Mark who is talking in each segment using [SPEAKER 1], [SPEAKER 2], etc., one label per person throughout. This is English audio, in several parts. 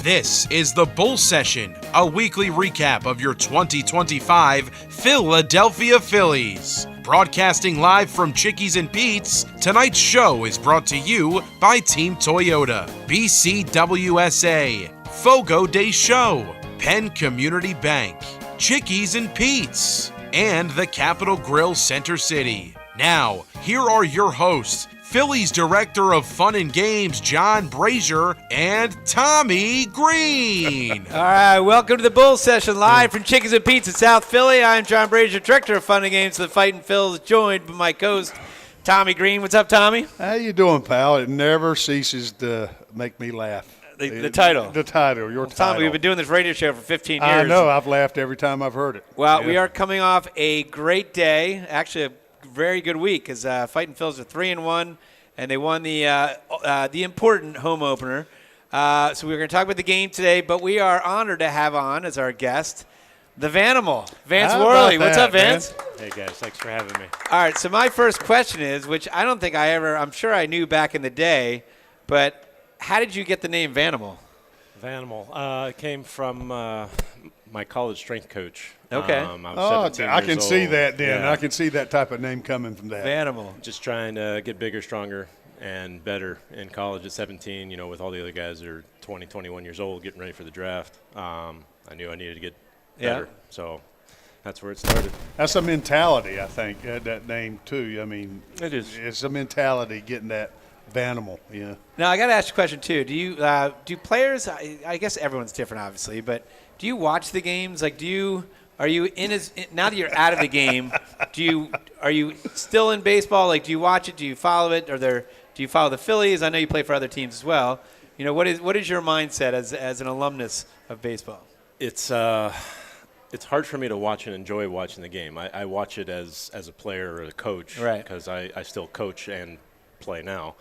[SPEAKER 1] This is the Bull Session, a weekly recap of your 2025 Philadelphia Phillies. Broadcasting live from Chickies and Pete's, tonight's show is brought to you by Team Toyota, BCWSA, Fogo de Show, Penn Community Bank, Chickies and Pete's, and the Capitol Grill Center City. Now, here are your hosts, Phillies Director of Fun and Games, John Brazer, and Tommy Greene.
[SPEAKER 2] All right, welcome to the Bull Session, live from Chickies and Pete's in South Philly. I'm John Brazer, Director of Fun and Games of the Fighting Phils, joined by my co-host, Tommy Greene. What's up, Tommy?
[SPEAKER 3] How you doing, pal? It never ceases to make me laugh.
[SPEAKER 2] The title.
[SPEAKER 3] The title, your title.
[SPEAKER 2] Tommy, we've been doing this radio show for 15 years.
[SPEAKER 3] I know. I've laughed every time I've heard it.
[SPEAKER 2] Well, we are coming off a great day, actually a very good week, because Fighting Phils are 3-1, and they won the important home opener. So we're going to talk about the game today, but we are honored to have on as our guest the Vanimal, Vance Worley. What's up, Vance?
[SPEAKER 4] Man? Hey, guys. Thanks for having me.
[SPEAKER 2] All right, so my first question is, which I don't think I'm sure I knew back in the day, but how did you get the name Vanimal?
[SPEAKER 4] Vanimal. It came from my college strength coach.
[SPEAKER 2] Okay.
[SPEAKER 4] I was 17
[SPEAKER 3] I can
[SPEAKER 4] years
[SPEAKER 3] see
[SPEAKER 4] old.
[SPEAKER 3] that then.
[SPEAKER 4] Yeah.
[SPEAKER 3] I can see that type of name coming from that.
[SPEAKER 2] Vanimal.
[SPEAKER 4] Just trying to get bigger, stronger, and better in college at 17, with all the other guys that are 20, 21 years old getting ready for the draft. I knew I needed to get better.
[SPEAKER 2] Yeah.
[SPEAKER 4] So that's where it started.
[SPEAKER 3] That's a mentality, I think, that name, too. I mean,
[SPEAKER 4] It is.
[SPEAKER 3] It's a mentality getting that Vanimal,
[SPEAKER 2] Now, I got to ask you a question, too. Do players, I guess everyone's different, obviously, but do you watch the games? Like, are you now that you're out of the game, are you still in baseball? Like, do you watch it? Do you follow it? Do you follow the Phillies? I know you play for other teams as well. What is your mindset as an alumnus of baseball?
[SPEAKER 4] It's hard for me to watch and enjoy watching the game. I watch it as a player or a coach,
[SPEAKER 2] right?
[SPEAKER 4] Because I still coach and play now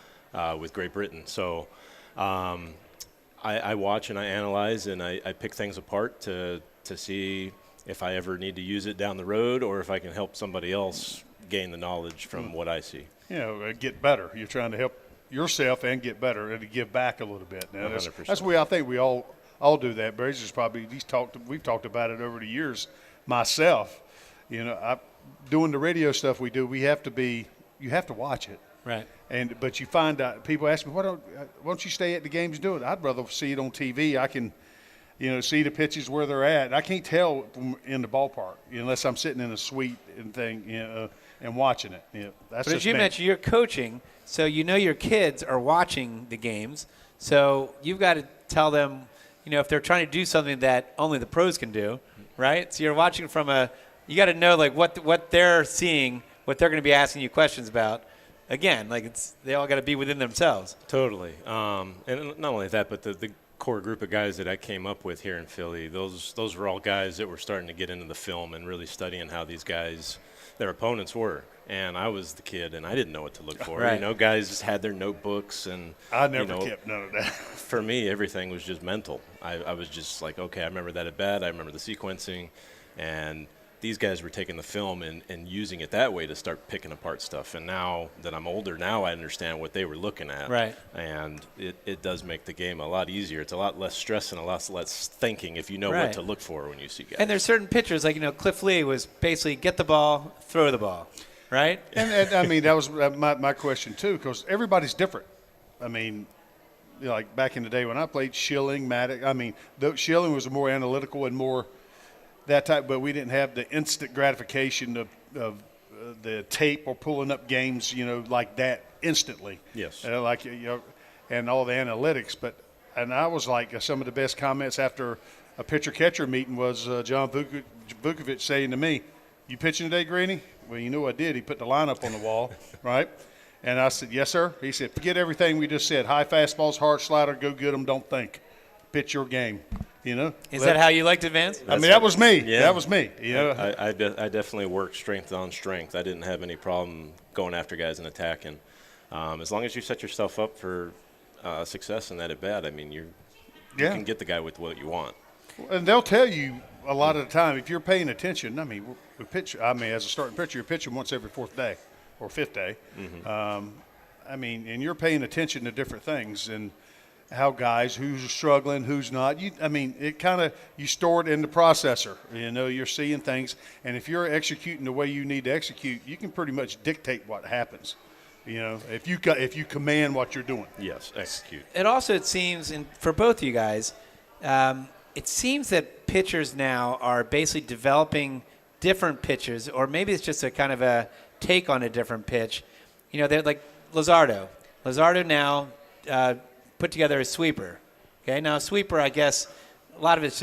[SPEAKER 4] with Great Britain. So I watch and I analyze and I pick things apart to see if I ever need to use it down the road or if I can help somebody else gain the knowledge from what I see.
[SPEAKER 3] Get better. You're trying to help yourself and get better and to give back a little bit. Now,
[SPEAKER 4] 100%.
[SPEAKER 3] that's the way I think we all do that. Brazer's probably we've talked about it over the years. Myself, doing the radio stuff we do, you have to watch it.
[SPEAKER 2] Right.
[SPEAKER 3] But you find out, people ask me, why don't you stay at the games and do it? I'd rather see it on TV. I can, see the pitches where they're at. I can't tell in the ballpark unless I'm sitting in a suite and and watching it. That's
[SPEAKER 2] but as you mentioned, you're coaching, so your kids are watching the games. So you've got to tell them, if they're trying to do something that only the pros can do, right? So you're watching you got to know like what they're seeing, what they're going to be asking you questions about. Again, they all got to be within themselves.
[SPEAKER 4] Totally. And not only that, but the core group of guys that I came up with here in Philly, those were all guys that were starting to get into the film and really studying how these guys, their opponents were. And I was the kid, and I didn't know what to look for.
[SPEAKER 2] Right.
[SPEAKER 4] Guys just had their notebooks. And
[SPEAKER 3] I never kept none of that.
[SPEAKER 4] For me, everything was just mental. I was just like, okay, I remember that at bat. I remember the sequencing. And these guys were taking the film and using it that way to start picking apart stuff. And now that I'm older, now I understand what they were looking at.
[SPEAKER 2] Right.
[SPEAKER 4] And it does make the game a lot easier. It's a lot less stress and a lot less thinking if you know
[SPEAKER 2] right.
[SPEAKER 4] what to look for when you see guys.
[SPEAKER 2] And there's certain pitchers, like, Cliff Lee was basically get the ball, throw the ball, right?
[SPEAKER 3] And I mean, that was my question, too, because everybody's different. I mean, like back in the day when I played Schilling, Maddox, Schilling was more analytical and more – that type, but we didn't have the instant gratification of the tape or pulling up games, like that instantly.
[SPEAKER 4] Yes.
[SPEAKER 3] And all the analytics. And I was like, some of the best comments after a pitcher-catcher meeting was John Vukovic saying to me, "You pitching today, Greene?" Well, you know I did. He put the lineup on the wall, right? And I said, "Yes, sir." He said, "Forget everything we just said. High fastballs, hard slider, go get them, don't think. Pitch your game."
[SPEAKER 2] Is that how you liked it, Vance?
[SPEAKER 3] That was me.
[SPEAKER 4] Yeah.
[SPEAKER 3] That was me.
[SPEAKER 4] I definitely worked strength on strength. I didn't have any problem going after guys and attacking. As long as you set yourself up for success in that at bat, you can get the guy with what you want.
[SPEAKER 3] And they'll tell you a lot of the time if you're paying attention. We pitch. As a starting pitcher, you're pitching once every fourth day or fifth day.
[SPEAKER 4] Mm-hmm.
[SPEAKER 3] And you're paying attention to different things and how guys, who's struggling, who's not. It kind of, you store it in the processor. You're seeing things, and if you're executing the way you need to execute, you can pretty much dictate what happens. If you command what you're doing.
[SPEAKER 4] Yes, execute.
[SPEAKER 2] It also, it seems, and for both of you guys, it seems that pitchers now are basically developing different pitches, or maybe it's just a kind of a take on a different pitch. They're like Luzardo. Luzardo now put together a sweeper. Okay, now a sweeper, I guess, a lot of it's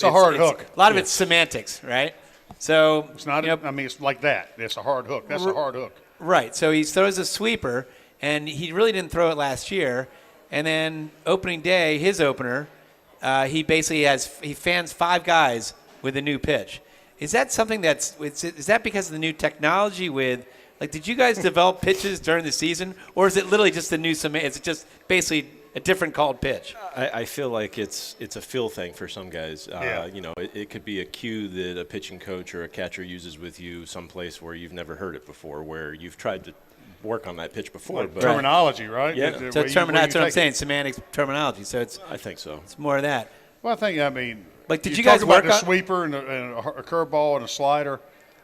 [SPEAKER 3] a hard hook.
[SPEAKER 2] A lot of it's semantics, right? So
[SPEAKER 3] it's not. It's like that. It's a hard hook. That's a hard hook.
[SPEAKER 2] Right. So he throws a sweeper, and he really didn't throw it last year. And then opening day, his opener, he fans 5 guys with a new pitch. Is that something is that because of the new technology with? Like, did you guys develop pitches during the season, or is it literally just a new? Is it just basically a different called pitch?
[SPEAKER 4] I feel like it's a feel thing for some guys.
[SPEAKER 3] Yeah.
[SPEAKER 4] It could be a cue that a pitching coach or a catcher uses with you someplace where you've never heard it before, where you've tried to work on that pitch before.
[SPEAKER 3] Like terminology, right?
[SPEAKER 4] Yeah.
[SPEAKER 2] So that's what I'm saying. Semantics, terminology. So
[SPEAKER 4] I think so.
[SPEAKER 2] It's more of that.
[SPEAKER 3] Well,
[SPEAKER 2] Like, did you
[SPEAKER 3] talk
[SPEAKER 2] guys
[SPEAKER 3] about
[SPEAKER 2] work
[SPEAKER 3] the
[SPEAKER 2] on
[SPEAKER 3] sweeper and a curveball and a slider?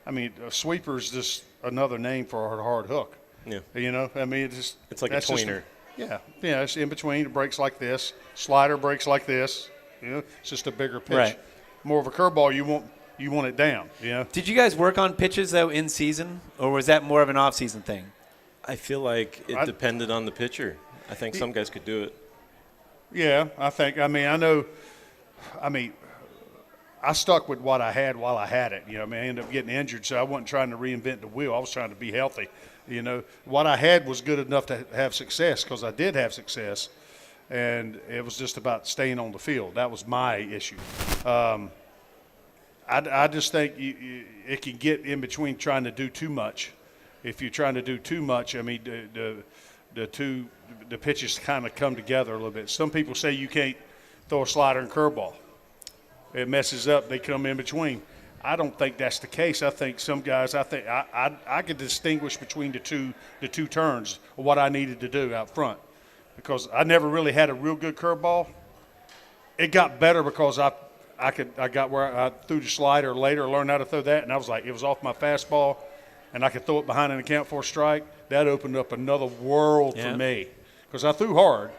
[SPEAKER 3] A sweeper is just another name for a hard hook.
[SPEAKER 4] Yeah.
[SPEAKER 3] It's
[SPEAKER 4] like a tweener.
[SPEAKER 3] It's in between. It breaks like this. Slider breaks like this. It's just a bigger pitch.
[SPEAKER 2] Right.
[SPEAKER 3] More of a curveball, you want it down.
[SPEAKER 2] Did you guys work on pitches though in season, or was that more of an off-season thing?
[SPEAKER 4] I feel like it depended on the pitcher. I think some guys could do it.
[SPEAKER 3] Yeah, I think. I know. I stuck with what I had while I had it. I ended up getting injured, so I wasn't trying to reinvent the wheel. I was trying to be healthy. What I had was good enough to have success, because I did have success, and it was just about staying on the field. That was my issue. I just think it can get in between trying to do too much. If you're trying to do too much, the pitches kind of come together a little bit. Some people say you can't throw a slider and curveball. It messes up. They come in between. I don't think that's the case. I think some guys. I could distinguish between the two turns of what I needed to do out front, because I never really had a real good curveball. It got better because I got where I threw the slider later, learned how to throw that, and I was like, it was off my fastball, and I could throw it behind an account for a strike. That opened up another world for me, because I threw hard.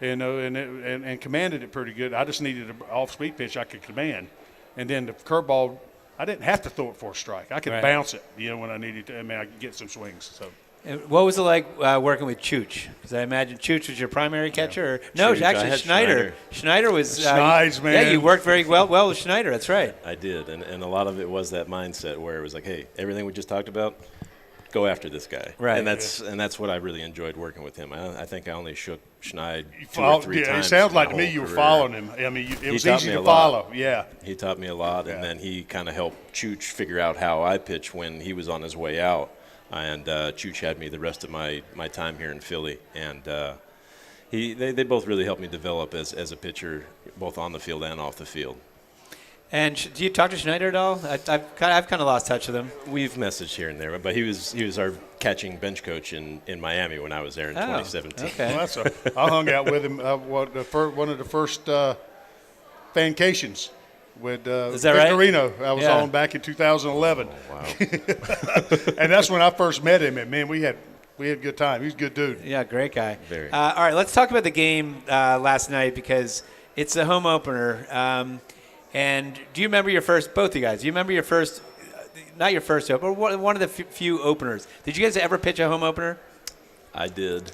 [SPEAKER 3] And commanded it pretty good. I just needed an off-speed pitch I could command. And then the curveball, I didn't have to throw it for a strike. I could bounce it, when I needed to. I could get some swings. So.
[SPEAKER 2] And what was it like working with Chooch? Because I imagine Chooch was your primary catcher. Or, no,
[SPEAKER 4] Chooch,
[SPEAKER 2] actually Schneider. Schneider was
[SPEAKER 3] Schneid's, man.
[SPEAKER 2] Yeah, you worked very well with Schneider. That's right.
[SPEAKER 4] I did, and a lot of it was that mindset where it was like, hey, everything we just talked about, go after this guy.
[SPEAKER 2] Right.
[SPEAKER 4] And that's what I really enjoyed working with him. I think I only shook Schneid 2 or 3 times.
[SPEAKER 3] It sounds like to me you were following him. It was easy to follow. Yeah.
[SPEAKER 4] He taught me a lot, and then he kind of helped Chooch figure out how I pitch when he was on his way out. And Chooch had me the rest of my time here in Philly. And they both really helped me develop as a pitcher, both on the field and off the field.
[SPEAKER 2] And do you talk to Schneider at all? I've kind of lost touch with him.
[SPEAKER 4] We've messaged here and there, but he was our catching bench coach in Miami when I was there in 2017.
[SPEAKER 2] Okay.
[SPEAKER 3] Well, I hung out with him one of the first fancations with
[SPEAKER 2] Is that right?
[SPEAKER 3] Victorino. I was on back in 2011.
[SPEAKER 4] Oh, wow.
[SPEAKER 3] And that's when I first met him. And man, we had a good time. He's a good dude.
[SPEAKER 2] Yeah, great guy.
[SPEAKER 4] Very.
[SPEAKER 2] All right, let's talk about the game last night, because it's a home opener. And do you remember both of you guys, do you remember your first, not your first opener, but one of the few openers? Did you guys ever pitch a home opener?
[SPEAKER 4] I did.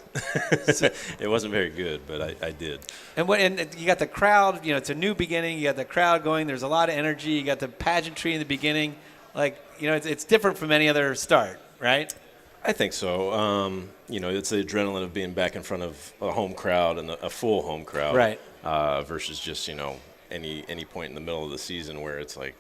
[SPEAKER 4] It wasn't very good, but I did.
[SPEAKER 2] And you got the crowd, it's a new beginning. You got the crowd going. There's a lot of energy. You got the pageantry in the beginning. It's different from any other start, right?
[SPEAKER 4] I think so. It's the adrenaline of being back in front of a home crowd and a full home crowd.
[SPEAKER 2] Right.
[SPEAKER 4] Versus just, any point in the middle of the season where it's like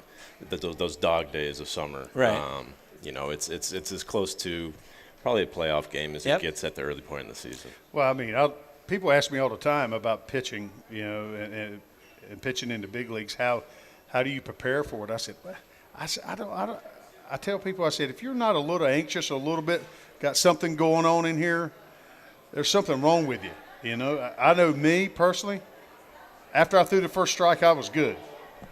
[SPEAKER 4] those dog days of summer.
[SPEAKER 2] Right.
[SPEAKER 4] It's as close to probably a playoff game as it gets at the early point in the season.
[SPEAKER 3] Well, people ask me all the time about pitching, and pitching in the big leagues. How do you prepare for it? I said, I don't. I tell people, I said, if you're not a little anxious, a little bit got something going on in here, there's something wrong with you. You know, I know me personally, after I threw the first strike, I was good.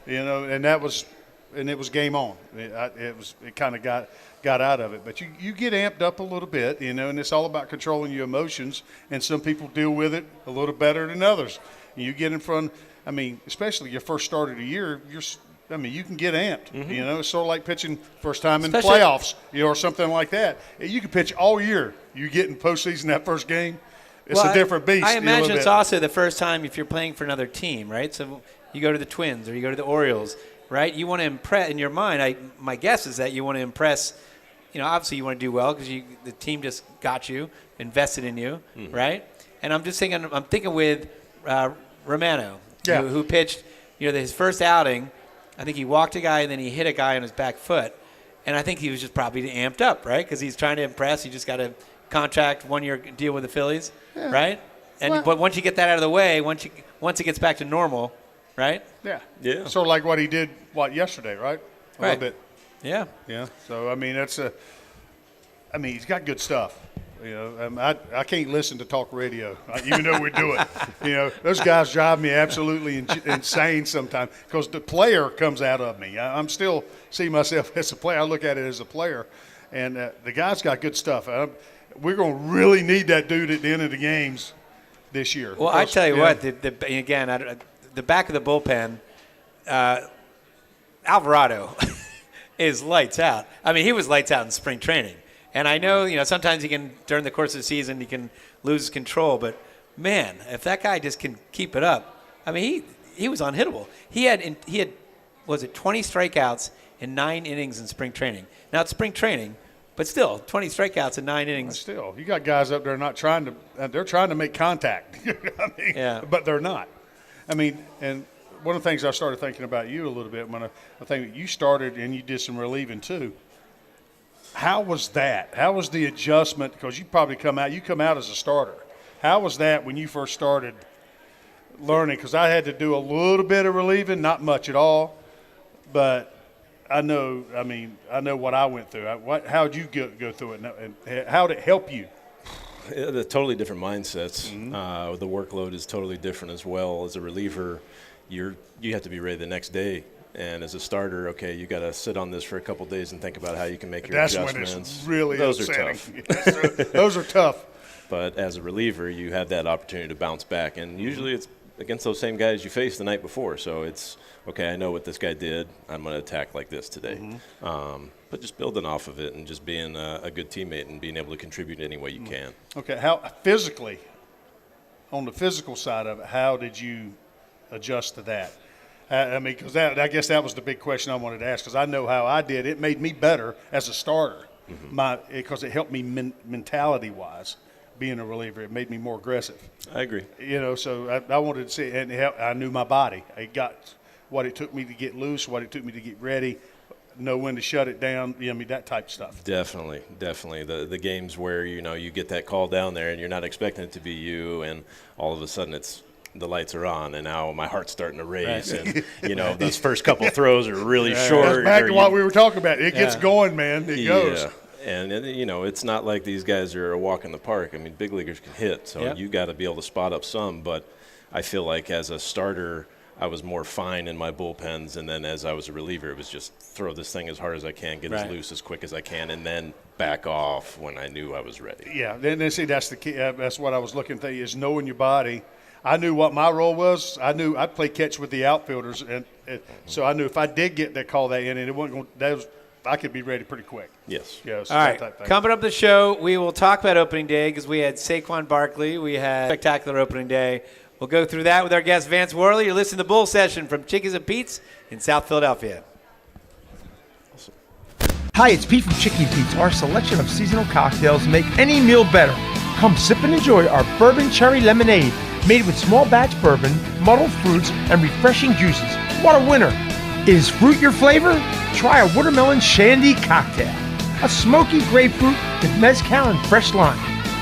[SPEAKER 3] You know, and it was game on. It kind of got out of it. But you get amped up a little bit, you know, and it's all about controlling your emotions. And some people deal with it a little better than others. You get in front. I mean, especially your first start of the year, you can get amped. Mm-hmm. You know, it's sort of like pitching first time in the playoffs, you know, or something like that. You can pitch all year. You get in postseason that first game, it's a different beast.
[SPEAKER 2] I imagine it's also the first time if you're playing for another team, right? So you go to the Twins or you go to the Orioles, right? You want to impress in your mind. My guess is that you want to impress. You know, obviously you want to do well because the team just got you, invested in you, right? And I'm thinking with Romano, who pitched, you know, his first outing. I think he walked a guy and then he hit a guy on his back foot, and I think he was just probably amped up, right? Because he's trying to impress. He just got a contract 1-year deal with the Phillies, right? And but once you get that out of the way, once it gets back to normal, right?
[SPEAKER 3] Yeah. Sort of like what he did yesterday, right? A little bit.
[SPEAKER 2] Yeah.
[SPEAKER 3] Yeah. So I mean he's got good stuff. You know, I can't listen to talk radio, even though we do it. You know, those guys drive me absolutely insane sometimes because the player comes out of me. I'm still see myself as a player. I look at it as a player, and the guy's got good stuff. We're going to really need that dude at the end of the games this year.
[SPEAKER 2] Well, I tell you what, the back of the bullpen, Alvarado is lights out. I mean, he was lights out in spring training. And I know, you know, sometimes during the course of the season, he can lose control. But, man, if that guy just can keep it up, I mean, he was unhittable. He had 20 strikeouts in 9 innings in spring training. Now, it's spring training, but still, 20 strikeouts in 9 innings.
[SPEAKER 3] Still, you got guys up there not trying to they're trying to make contact. I mean, but they're not. I mean, and one of the things I started thinking about you a little bit when I think you started and you did some relieving too. How was that? How was the adjustment? Because you probably come out as a starter. How was that when you first started learning? Because I had to do a little bit of relieving, not much at all, but I know what I went through. How did you go through it, and how did it help you?
[SPEAKER 4] The totally different mindsets. Mm-hmm. The workload is totally different as well. As a reliever, you have to be ready the next day. And as a starter, okay, you got to sit on this for a couple of days and think about how you can make your adjustments.
[SPEAKER 3] That's when it's really
[SPEAKER 4] Those
[SPEAKER 3] upsetting.
[SPEAKER 4] are tough.
[SPEAKER 3] Those are tough.
[SPEAKER 4] But as a reliever, you have that opportunity to bounce back. And usually it's against those same guys you faced the night before. So it's, okay, I know what this guy did. I'm going to attack like this today. Mm-hmm. But just building off of it and just being a good teammate and being able to contribute any way you can.
[SPEAKER 3] Okay, how physically, on the physical side of it, how did you adjust to that? I mean, because I guess that was the big question I wanted to ask, because I know how I did. It made me better as a starter, because it helped me mentality wise. Being a reliever, it made me more aggressive.
[SPEAKER 4] I agree. You
[SPEAKER 3] know, so I wanted to see, and I knew my body. I got what it took me to get loose, what it took me to get ready, know when to shut it down. I mean, that type of stuff.
[SPEAKER 4] Definitely. The games where you get that call down there and you're not expecting it to be you, and all of a sudden the lights are on, and now my heart's starting to race, and those first couple throws are really short.
[SPEAKER 3] That's back to what we were talking about. It gets going, man. It goes.
[SPEAKER 4] Yeah. And it's not like these guys are a walk in the park. I mean, big leaguers can hit, so you got to be able to spot up some. But I feel like as a starter, I was more fine in my bullpens, and then as I was a reliever, it was just throw this thing as hard as I can, get as loose as quick as I can, and then back off when I knew I was ready.
[SPEAKER 3] Yeah, then see, that's the key. That's what I was looking for, is knowing your body. I knew what my role was. I knew I'd play catch with the outfielders, and so I knew if I did get that call that inning, it wasn't going. I could be ready pretty quick.
[SPEAKER 4] Yes.
[SPEAKER 3] So
[SPEAKER 2] all right. Coming up the show, we will talk about opening day because we had Saquon Barkley. We had spectacular opening day. We'll go through that with our guest, Vance Worley. You're listening to the Bull Session from Chickies and Pete's in South Philadelphia.
[SPEAKER 5] Awesome. Hi, it's Pete from Chickie Pete's. Our selection of seasonal cocktails make any meal better. Come sip and enjoy our bourbon cherry lemonade, made with small batch bourbon, muddled fruits, and refreshing juices. What a winner! Is fruit your flavor? Try a watermelon shandy cocktail. A smoky grapefruit with mezcal and fresh lime.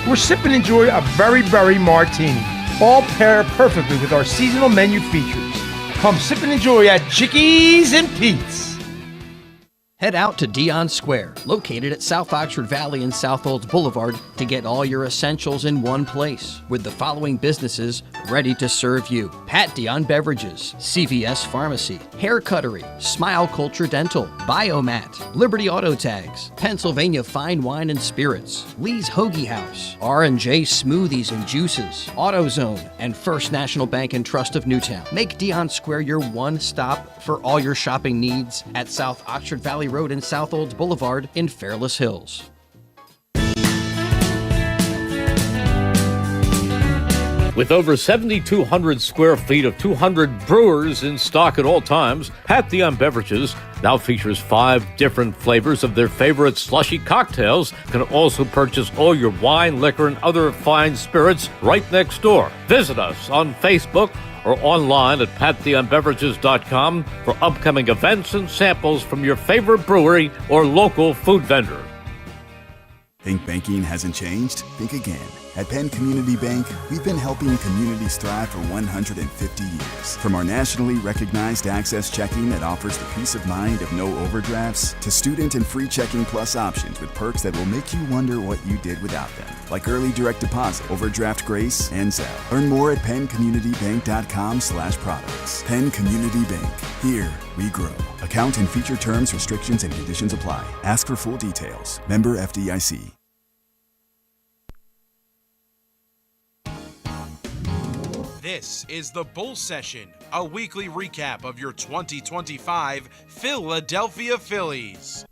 [SPEAKER 5] Or sip and enjoy a very berry martini. All pair perfectly with our seasonal menu features. Come sip and enjoy at Chickies and Pete's.
[SPEAKER 6] Head out to Dion Square, located at South Oxford Valley and South Olds Boulevard, to get all your essentials in one place, with the following businesses ready to serve you: Pat Dion Beverages, CVS Pharmacy, Hair Cuttery, Smile Culture Dental, Biomat, Liberty Auto Tags, Pennsylvania Fine Wine and Spirits, Lee's Hoagie House, R&J Smoothies and Juices, AutoZone, and First National Bank and Trust of Newtown. Make Dion Square your one stop for all your shopping needs at South Oxford Valley Road and South Olds Boulevard in Fairless Hills.
[SPEAKER 7] With over 7,200 square feet of 200 brewers in stock at all times, Pat Dion Beverages now features 5 different flavors of their favorite slushy cocktails. You can also purchase all your wine, liquor, and other fine spirits right next door. Visit us on Facebook or online at patdionbeverages.com for upcoming events and samples from your favorite brewery or local food vendor.
[SPEAKER 8] Think banking hasn't changed? Think again. At Penn Community Bank, we've been helping communities thrive for 150 years. From our nationally recognized Access Checking that offers the peace of mind of no overdrafts, to student and free checking plus options with perks that will make you wonder what you did without them, like early direct deposit, overdraft grace, and Zelle. Learn more at penncommunitybank.com/products. Penn Community Bank. Here we grow. Account and feature terms, restrictions, and conditions apply. Ask for full details. Member FDIC.
[SPEAKER 1] This is the Bull Session, a weekly recap of your 2025 Philadelphia Phillies.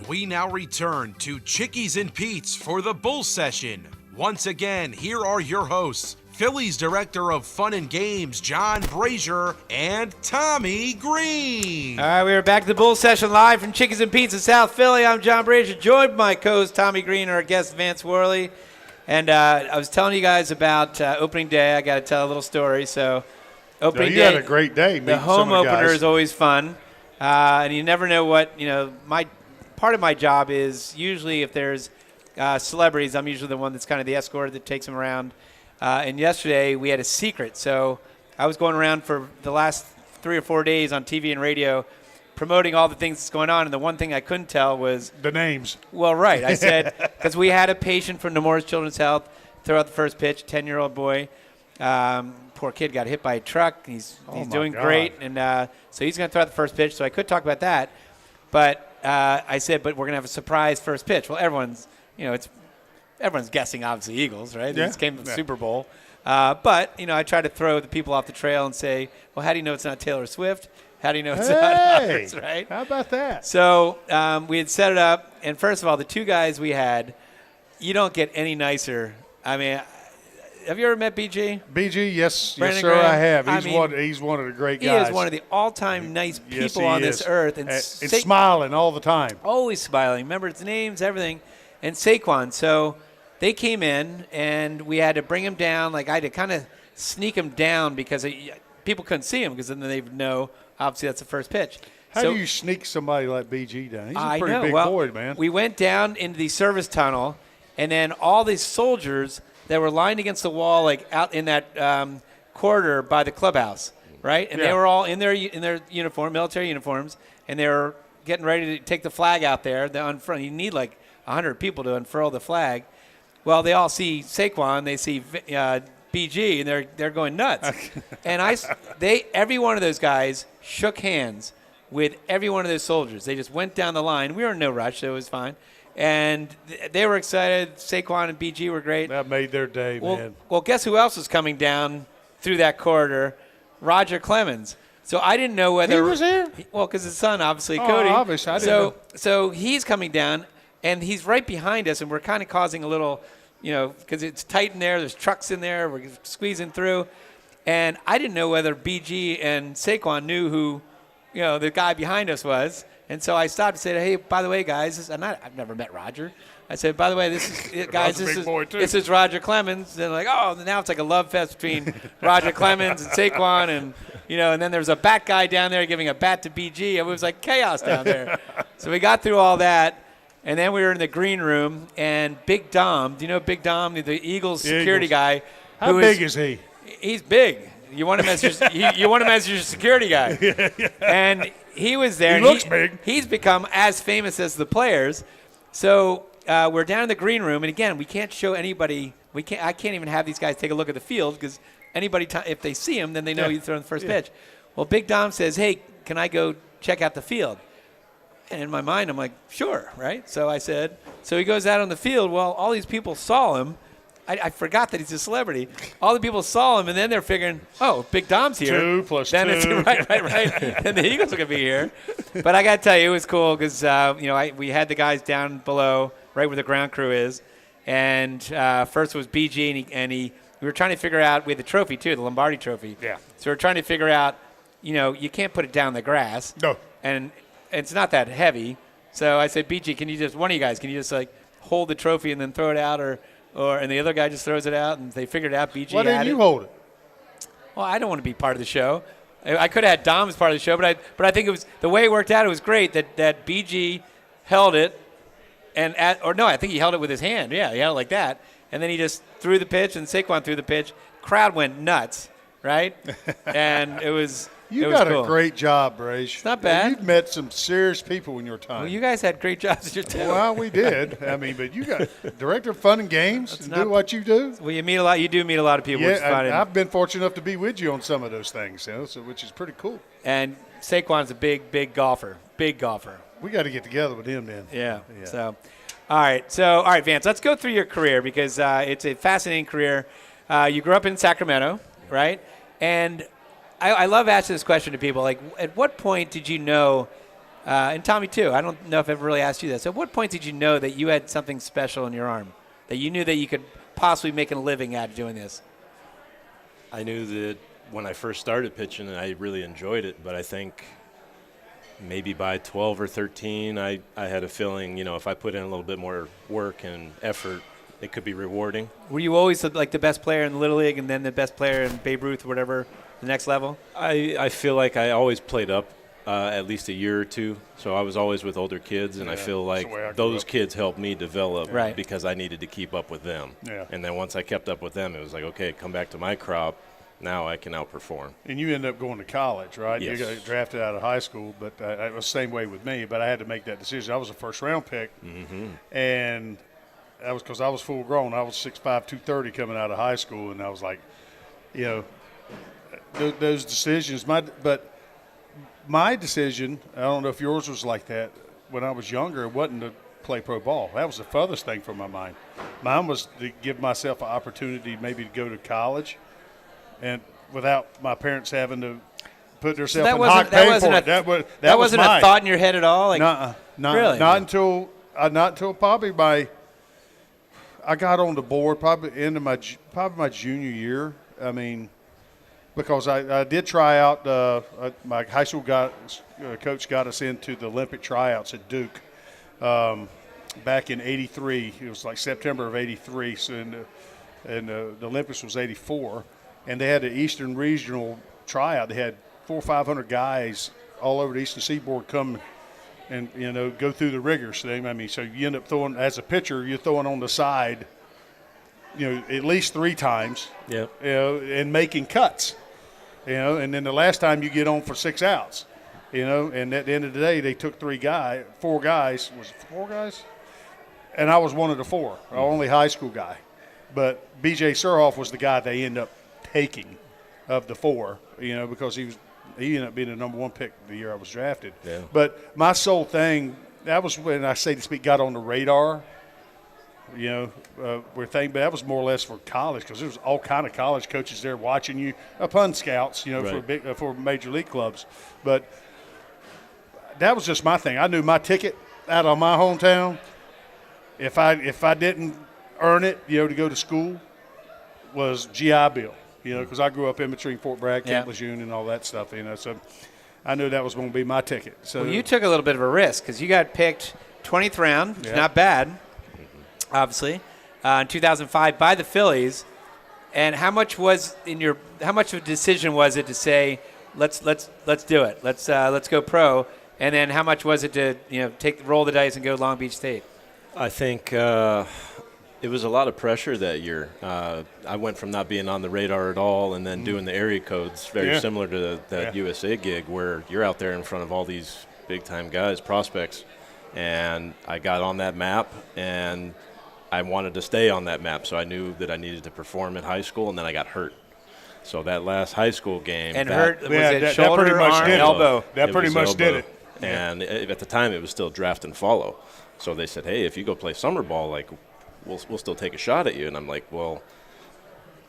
[SPEAKER 1] We now return to Chickies and Pete's for the Bull Session. Once again, here are your hosts, Phillies Director of Fun and Games, John Brazer, and Tommy Greene.
[SPEAKER 2] All right, we are back to the Bull Session live from Chickies and Pete's in South Philly. I'm John Brazer, joined by my co-host Tommy Greene and our guest Vance Worley. And I was telling you guys about opening day. I got to tell a little story. So, opening day.
[SPEAKER 3] You had a great day.
[SPEAKER 2] The home opener is always fun, and you never know what part of my job is usually if there's celebrities. I'm usually the one that's kind of the escort that takes them around. And yesterday we had a secret. So I was going around for the last 3 or 4 days on TV and radio promoting all the things that's going on. And the one thing I couldn't tell was
[SPEAKER 3] the names.
[SPEAKER 2] Well, right. I said, because we had a patient from Nemours Children's Health throw out the first pitch, 10-year-old boy. Poor kid got hit by a truck. He's doing great. And so he's going to throw out the first pitch. So I could talk about that. But I said, but we're going to have a surprise first pitch. Well, everyone's guessing, obviously, Eagles, right?
[SPEAKER 3] Yeah.
[SPEAKER 2] This came from the Super Bowl. But, I try to throw the people off the trail and say, well, how do you know it's not Taylor Swift? How do you know it's not others, right?
[SPEAKER 3] How about that?
[SPEAKER 2] So we had set it up. And first of all, the 2 guys we had, you don't get any nicer. I mean, have you ever met BG?
[SPEAKER 3] BG, yes,
[SPEAKER 2] Brandon
[SPEAKER 3] sir,
[SPEAKER 2] Graham?
[SPEAKER 3] I have.
[SPEAKER 2] I
[SPEAKER 3] He's one of the great
[SPEAKER 2] He
[SPEAKER 3] guys.
[SPEAKER 2] is one of the all-time nice
[SPEAKER 3] Yes,
[SPEAKER 2] people
[SPEAKER 3] he
[SPEAKER 2] on
[SPEAKER 3] is.
[SPEAKER 2] this earth.
[SPEAKER 3] And smiling all the time.
[SPEAKER 2] Always smiling. Remember his names, everything. And Saquon. So they came in, and we had to bring him down. Like, I had to kind of sneak him down because people couldn't see him because then they would know, obviously, that's the first pitch.
[SPEAKER 3] How do you sneak somebody like BG down? He's a pretty big
[SPEAKER 2] well,
[SPEAKER 3] boy, man.
[SPEAKER 2] We went down into the service tunnel, and then all these soldiers that were lined against the wall, like out in that corridor by the clubhouse, right? And they were all in their uniform, military uniforms, and they were getting ready to take the flag out there. You need like 100 people to unfurl the flag. Well, they all see Saquon, they see BG, and they're going nuts. And every one of those guys shook hands with every one of those soldiers. They just went down the line. We were in no rush, so it was fine. And they were excited. Saquon and BG were great.
[SPEAKER 3] That made their day, man.
[SPEAKER 2] Well, guess who else was coming down through that corridor? Roger Clemens. So I didn't know whether
[SPEAKER 3] he was here.
[SPEAKER 2] Well, because his son, obviously, Cody.
[SPEAKER 3] Obviously, I didn't know.
[SPEAKER 2] So he's coming down, and he's right behind us, and we're kind of causing a little, because it's tight in there. There's trucks in there. We're squeezing through, and I didn't know whether BG and Saquon knew who, the guy behind us was. And so I stopped and said, hey, by the way, guys, I've never met Roger. I said, by the way, this is guys, this is Roger Clemens. And they're like, oh, now it's like a love fest between Roger Clemens and Saquon, and and then there was a bat guy down there giving a bat to BG. It was like chaos down there. So we got through all that, and then we were in the green room, and Big Dom, do you know Big Dom, the Eagles security guy?
[SPEAKER 3] How big is he?
[SPEAKER 2] he's big. You want him as your security guy. And he was there.
[SPEAKER 3] He looks big.
[SPEAKER 2] He's become as famous as the players. So we're down in the green room, and again, we can't show anybody. I can't even have these guys take a look at the field because anybody, if they see him, then they know he's throwing the first pitch. Well, Big Dom says, "Hey, can I go check out the field?" And in my mind, I'm like, "Sure, right?" So I said. So he goes out on the field. Well, all these people saw him. I forgot that he's a celebrity. All the people saw him, and then they're figuring, oh, Big Dom's here.
[SPEAKER 3] 2 +
[SPEAKER 2] then
[SPEAKER 3] 2.
[SPEAKER 2] It's, right. And the Eagles are going to be here. But I got to tell you, it was cool because, we had the guys down below, right where the ground crew is. And first was BG, and we were trying to figure out, we had the trophy, too, the Lombardi trophy.
[SPEAKER 3] Yeah.
[SPEAKER 2] So we're trying to figure out, you can't put it down the grass.
[SPEAKER 3] No.
[SPEAKER 2] And it's not that heavy. So I said, BG, one of you guys, can you just, hold the trophy and then throw it out, and the other guy just throws it out, and they figured it out. BG
[SPEAKER 3] Why didn't
[SPEAKER 2] had
[SPEAKER 3] you
[SPEAKER 2] it.
[SPEAKER 3] hold it?
[SPEAKER 2] Well, I don't want to be part of the show. I could have had Dom as part of the show, but I think it was the way it worked out. It was great that BG held it, I think he held it with his hand. Yeah, he held it like that, and then he just threw the pitch, and Saquon threw the pitch. Crowd went nuts, right? And it was.
[SPEAKER 3] You
[SPEAKER 2] it was
[SPEAKER 3] got
[SPEAKER 2] cool.
[SPEAKER 3] a great job, Brazer.
[SPEAKER 2] It's not bad.
[SPEAKER 3] You've met some serious people in your time.
[SPEAKER 2] Well, you guys had great jobs at your time.
[SPEAKER 3] Well, we did. But you got director of fun and games and do what you do.
[SPEAKER 2] Well, you meet a lot. You do meet a lot of people. Which is fun.
[SPEAKER 3] I've been fortunate enough to be with you on some of those things, which is pretty cool.
[SPEAKER 2] And Saquon's a big golfer. Big golfer.
[SPEAKER 3] We got to get together with him then.
[SPEAKER 2] Yeah. So, all right, Vance, let's go through your career because it's a fascinating career. You grew up in Sacramento, right? And I love asking this question to people. Like, at what point did you know, and Tommy too, I don't know if I've ever really asked you this. At what point did you know that you had something special in your arm, that you knew that you could possibly make a living out of doing this?
[SPEAKER 4] I knew that when I first started pitching, I really enjoyed it, but I think maybe by 12 or 13, I had a feeling, if I put in a little bit more work and effort, it could be rewarding.
[SPEAKER 2] Were you always like the best player in the Little League and then the best player in Babe Ruth or whatever? The next level?
[SPEAKER 4] I feel like I always played up at least a year or two, so I was always with older kids, and I feel like those kids helped me develop because I needed to keep up with them. Yeah. And then once I kept up with them, it was like, okay, come back to my crop. Now I can outperform.
[SPEAKER 3] And you ended up going to college, right?
[SPEAKER 4] Yes.
[SPEAKER 3] You got drafted out of high school, but it was the same way with me, but I had to make that decision. I was a first-round pick, and that was because I was full grown. I was 6'5", 230 coming out of high school, and I was like, those decisions. But my decision, I don't know if yours was like that. When I was younger, it wasn't to play pro ball. That was the furthest thing from my mind. Mine was to give myself an opportunity maybe to go to college, and without my parents having to put themselves in hot pay for it. That
[SPEAKER 2] wasn't
[SPEAKER 3] mine.
[SPEAKER 2] A thought in your head at all?
[SPEAKER 3] Really? Not until probably I got on the board probably end of my junior year. I mean, because I did try out. My high school coach got us into the Olympic tryouts at Duke back in '83. It was like September of '83, and the Olympics was '84, and they had the Eastern Regional tryout. They had 400 or 500 guys all over the Eastern Seaboard come and go through the rigors. I mean, so you end up throwing as a pitcher, you're throwing on the side, at least 3 times.
[SPEAKER 4] Yep.
[SPEAKER 3] And making cuts. And then the last time you get on for 6 outs. And at the end of the day, they took 4 guys. Was it 4 guys? And I was one of the 4, only high school guy. But B.J. Surhoff was the guy they ended up taking of the 4. Because he ended up being the number 1 pick the year I was drafted.
[SPEAKER 4] Yeah.
[SPEAKER 3] But my sole thing, that was when I say to speak, got on the radar. But that was more or less for college because there was all kind of college coaches there watching you, pun scouts, for major league clubs. But that was just my thing. I knew my ticket out of my hometown. If I didn't earn it, to go to school, was GI Bill. Because I grew up in between Fort Bragg, Camp Lejeune, and all that stuff. So I knew that was going to be my ticket. So
[SPEAKER 2] you took a little bit of a risk because you got picked 20th round, not bad. Obviously, in 2005 by the Phillies, and how much of a decision was it to say let's do it, let's go pro, and then how much was it to roll the dice and go to Long Beach State?
[SPEAKER 4] I think It was a lot of pressure that year. I went from not being on the radar at all and then doing the area codes, very similar to that USA gig where you're out there in front of all these big-time guys, prospects. And I got on that map, and I wanted to stay on that map, so I knew that I needed to perform in high school, and then I got hurt. So that last high school game.
[SPEAKER 2] And hurt, was it shoulder,
[SPEAKER 3] that pretty much
[SPEAKER 2] arm,
[SPEAKER 3] did
[SPEAKER 2] elbow?
[SPEAKER 3] That pretty much did it.
[SPEAKER 4] And at the time, it was still draft and follow. So they said, hey, if you go play summer ball, like, we'll still take a shot at you. And I'm like, well,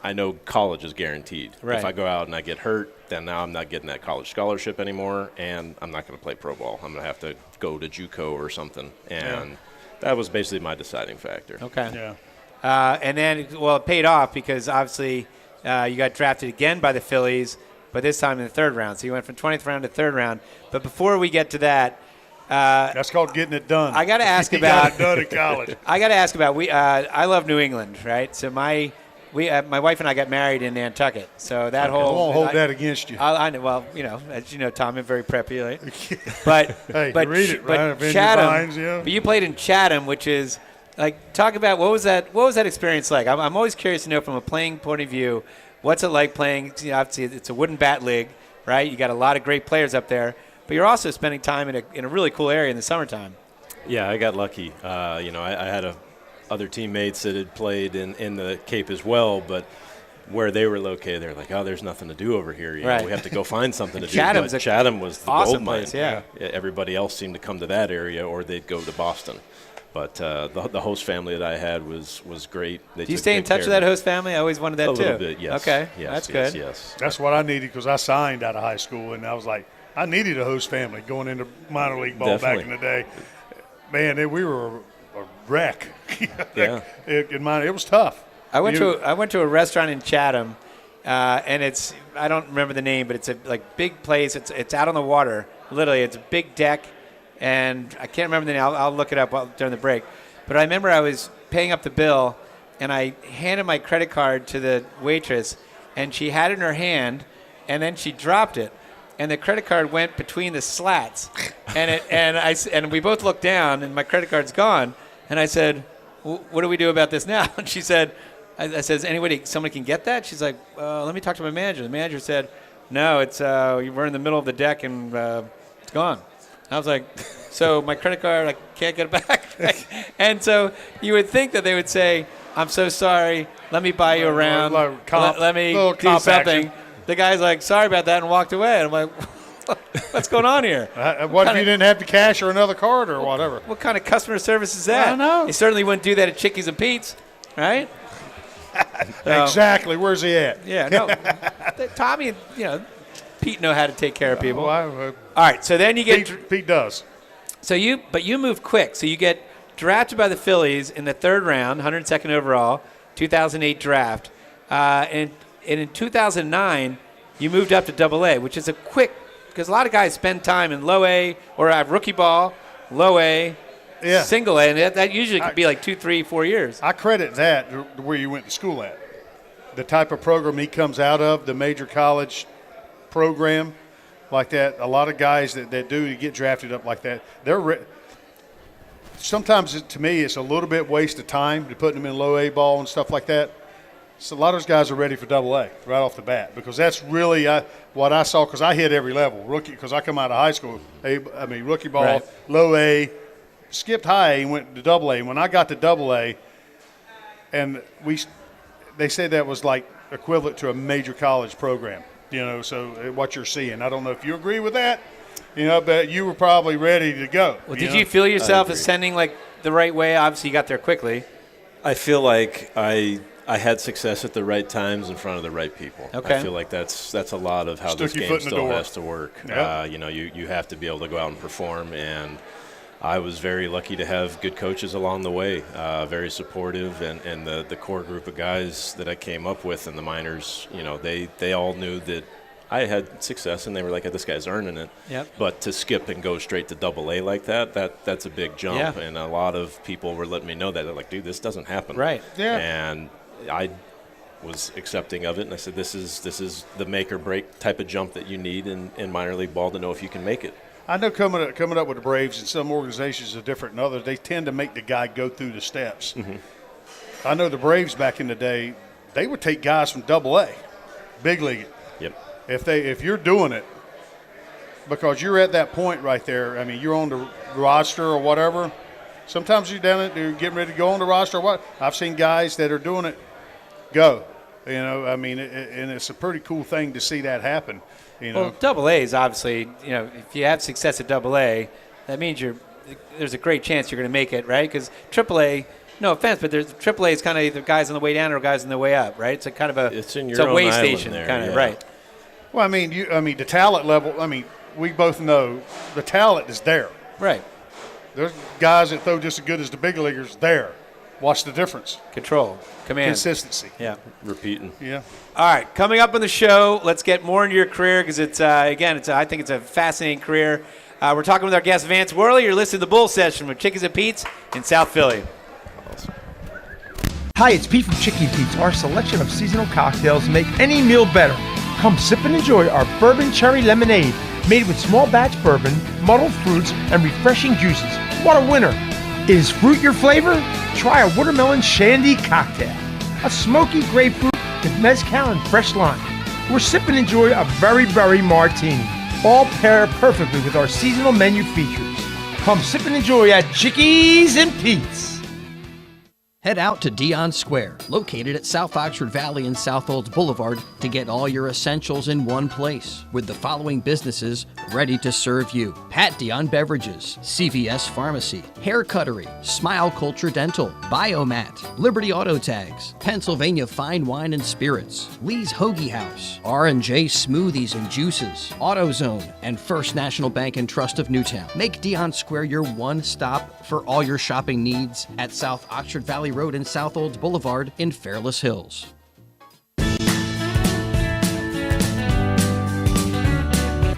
[SPEAKER 4] I know college is guaranteed.
[SPEAKER 2] Right.
[SPEAKER 4] If I go out and I get hurt, then now I'm not getting that college scholarship anymore, and I'm not going to play pro ball. I'm going to have to go to JUCO or something. And that was basically my deciding factor.
[SPEAKER 2] Okay.
[SPEAKER 3] Yeah.
[SPEAKER 2] And then, well, it paid off because obviously you got drafted again by the Phillies, but this time in the third round. So you went from 20th round to third round. But before we get to that,
[SPEAKER 3] that's called getting it done.
[SPEAKER 2] I got to ask
[SPEAKER 3] You
[SPEAKER 2] about.
[SPEAKER 3] got it done at college.
[SPEAKER 2] I got to ask about. I love New England, right? So my wife and I got married in Nantucket. So that
[SPEAKER 3] I
[SPEAKER 2] whole.
[SPEAKER 3] won't hold that against you.
[SPEAKER 2] I know. Well, as you know, Tom, I'm very preppy, right? But
[SPEAKER 3] Hey,
[SPEAKER 2] but
[SPEAKER 3] you read it, right?
[SPEAKER 2] but
[SPEAKER 3] Vineyard
[SPEAKER 2] Chatham.
[SPEAKER 3] Vines, yeah.
[SPEAKER 2] But you played in Chatham, which is like talk about what was that experience like? I'm always curious to know from a playing point of view, what's it like playing? Obviously, it's a wooden bat league, right? You got a lot of great players up there. But you're also spending time in a really cool area in the summertime.
[SPEAKER 4] Yeah, I got lucky. I had other teammates that had played in the Cape as well, but where they were located, they're like, oh, there's nothing to do over here. You know, we have to go find something to do. But Chatham was the
[SPEAKER 2] awesome
[SPEAKER 4] gold mine.
[SPEAKER 2] place, yeah.
[SPEAKER 4] Everybody else seemed to come to that area, or they'd go to Boston. But the host family that I had was great.
[SPEAKER 2] Do you stay in touch with that host family? I always wanted that
[SPEAKER 4] too.
[SPEAKER 2] too.
[SPEAKER 4] A little bit, yes.
[SPEAKER 2] Okay,
[SPEAKER 4] yes,
[SPEAKER 2] that's
[SPEAKER 4] yes,
[SPEAKER 2] good.
[SPEAKER 4] Yes.
[SPEAKER 3] That's what I needed because I signed out of high school, and I was like, I needed a host family going into minor league ball back in the day. Man, we were a wreck.
[SPEAKER 4] Yeah.
[SPEAKER 3] It was tough.
[SPEAKER 2] I went to a restaurant in Chatham, and I don't remember the name, but it's a big place. It's out on the water. Literally, it's a big deck, and I can't remember the name. I'll look it up during the break. But I remember I was paying up the bill, and I handed my credit card to the waitress, and she had it in her hand, and then she dropped it. And the credit card went between the slats, and we both looked down, and my credit card's gone. And I said, "What do we do about this now?" And she said, "I said, somebody can get that?" She's like, "Let me talk to my manager." The manager said, "No, it's we're in the middle of the deck, and it's gone." And I was like, "So my credit card, I can't get it back." Right? And so you would think that they would say, "I'm so sorry. Let me buy you around. Let me do something." Action. The guy's like, "Sorry about that," and walked away. And I'm like, what's going on here?
[SPEAKER 3] What if you didn't have the cash or another card or whatever?
[SPEAKER 2] What kind of customer service is that?
[SPEAKER 3] I don't know.
[SPEAKER 2] He certainly wouldn't do that at Chickies and Pete's, right?
[SPEAKER 3] Exactly. Where's he at?
[SPEAKER 2] Yeah, no. Tommy, Pete know how to take care of people.
[SPEAKER 3] All
[SPEAKER 2] right, so then you get
[SPEAKER 3] Pete does.
[SPEAKER 2] So you move quick. So you get drafted by the Phillies in the third round, 102nd overall, 2008 draft, and in 2009, you moved up to Double-A, which is a quick, because a lot of guys spend time in low A or have rookie ball, low A, single A, and that usually could be like 2, 3, 4 years.
[SPEAKER 3] I credit that to where you went to school at. The type of program he comes out of, the major college program like that, a lot of guys that do get drafted up like that, sometimes to me it's a little bit waste of time to put them in low A ball and stuff like that. So a lot of those guys are ready for Double-A right off the bat because that's really what I saw because I hit every level. Rookie, because I come out of high school, rookie ball, low A, skipped high A and went to Double-A. When I got to Double-A, and they said that was like equivalent to a major college program, so what you're seeing. I don't know if you agree with that, but you were probably ready to go.
[SPEAKER 2] Well, did you feel yourself ascending like the right way? Obviously, you got there quickly.
[SPEAKER 4] I feel like I had success at the right times in front of the right people.
[SPEAKER 2] Okay.
[SPEAKER 4] I feel like that's a lot of how this game still has to work.
[SPEAKER 3] Yeah.
[SPEAKER 4] You have to be able to go out and perform, and I was very lucky to have good coaches along the way, very supportive, and the core group of guys that I came up with in the minors, they all knew that I had success, and they were like, this guy's earning it.
[SPEAKER 2] Yep.
[SPEAKER 4] But to skip and go straight to Double-A like that's a big jump,
[SPEAKER 2] Yeah.
[SPEAKER 4] and a lot of people were letting me know that. They're like, dude, this doesn't happen.
[SPEAKER 2] Right.
[SPEAKER 3] Yeah.
[SPEAKER 4] And I was accepting of it, and I said, this is the make or break type of jump that you need in minor league ball to know if you can make it.
[SPEAKER 3] I know coming up with the Braves, and some organizations are different than others, they tend to make the guy go through the steps.
[SPEAKER 4] Mm-hmm.
[SPEAKER 3] I know the Braves back in the day, they would take guys from Double-A, big league.
[SPEAKER 4] Yep.
[SPEAKER 3] If you're doing it, because you're at that point right there. I mean, you're on the roster or whatever. Sometimes you're down it, you're getting ready to go on the roster or what. I've seen guys that are doing it go. You know, I mean, and it's a pretty cool thing to see that happen. You know,
[SPEAKER 2] well, Double-A is obviously, you know, if you have success at Double-A, that means there's a great chance you're going to make it, right? Because Triple-A, no offense, but Triple-A is kind of either guys on the way down or guys on the way up, right? It's a kind of
[SPEAKER 4] it's a
[SPEAKER 2] way station
[SPEAKER 4] there,
[SPEAKER 2] kind of,
[SPEAKER 4] yeah.
[SPEAKER 2] right?
[SPEAKER 3] well, I mean, the talent level. I mean, we both know the talent is there.
[SPEAKER 2] Right.
[SPEAKER 3] There's guys that throw just as good as the big leaguers there. Watch the difference.
[SPEAKER 2] Control, command,
[SPEAKER 3] Consistency.
[SPEAKER 2] Yeah.
[SPEAKER 4] Repeating.
[SPEAKER 3] Yeah.
[SPEAKER 2] All right, coming up on the show, let's get more into your career because it's I think it's a fascinating career. We're talking with our guest Vance Worley. You're listening to the Bull Session with Chickies and Pete's in South Philly.
[SPEAKER 5] Hi, it's Pete from Chicky Pete's. Our selection of seasonal cocktails make any meal better. Come sip and enjoy our bourbon cherry lemonade, made with small batch bourbon, muddled fruits, and refreshing juices. What a winner! Is fruit your flavor? Try a watermelon shandy cocktail. A smoky grapefruit with mezcal and fresh lime. Or sip and enjoy a berry martini. All pair perfectly with our seasonal menu features. Come sip and enjoy at Chickies and Pete's.
[SPEAKER 6] Head out to Dion Square, located at South Oxford Valley and South Olds Boulevard, to get all your essentials in one place, with the following businesses ready to serve you: Pat Dion Beverages, CVS Pharmacy, Hair Cuttery, Smile Culture Dental, Biomat, Liberty Auto Tags, Pennsylvania Fine Wine and Spirits, Lee's Hoagie House, R&J Smoothies and Juices, AutoZone, and First National Bank and Trust of Newtown. Make Dion Square your one stop for all your shopping needs at South Oxford Valley Road and South Olds Boulevard in Fairless Hills.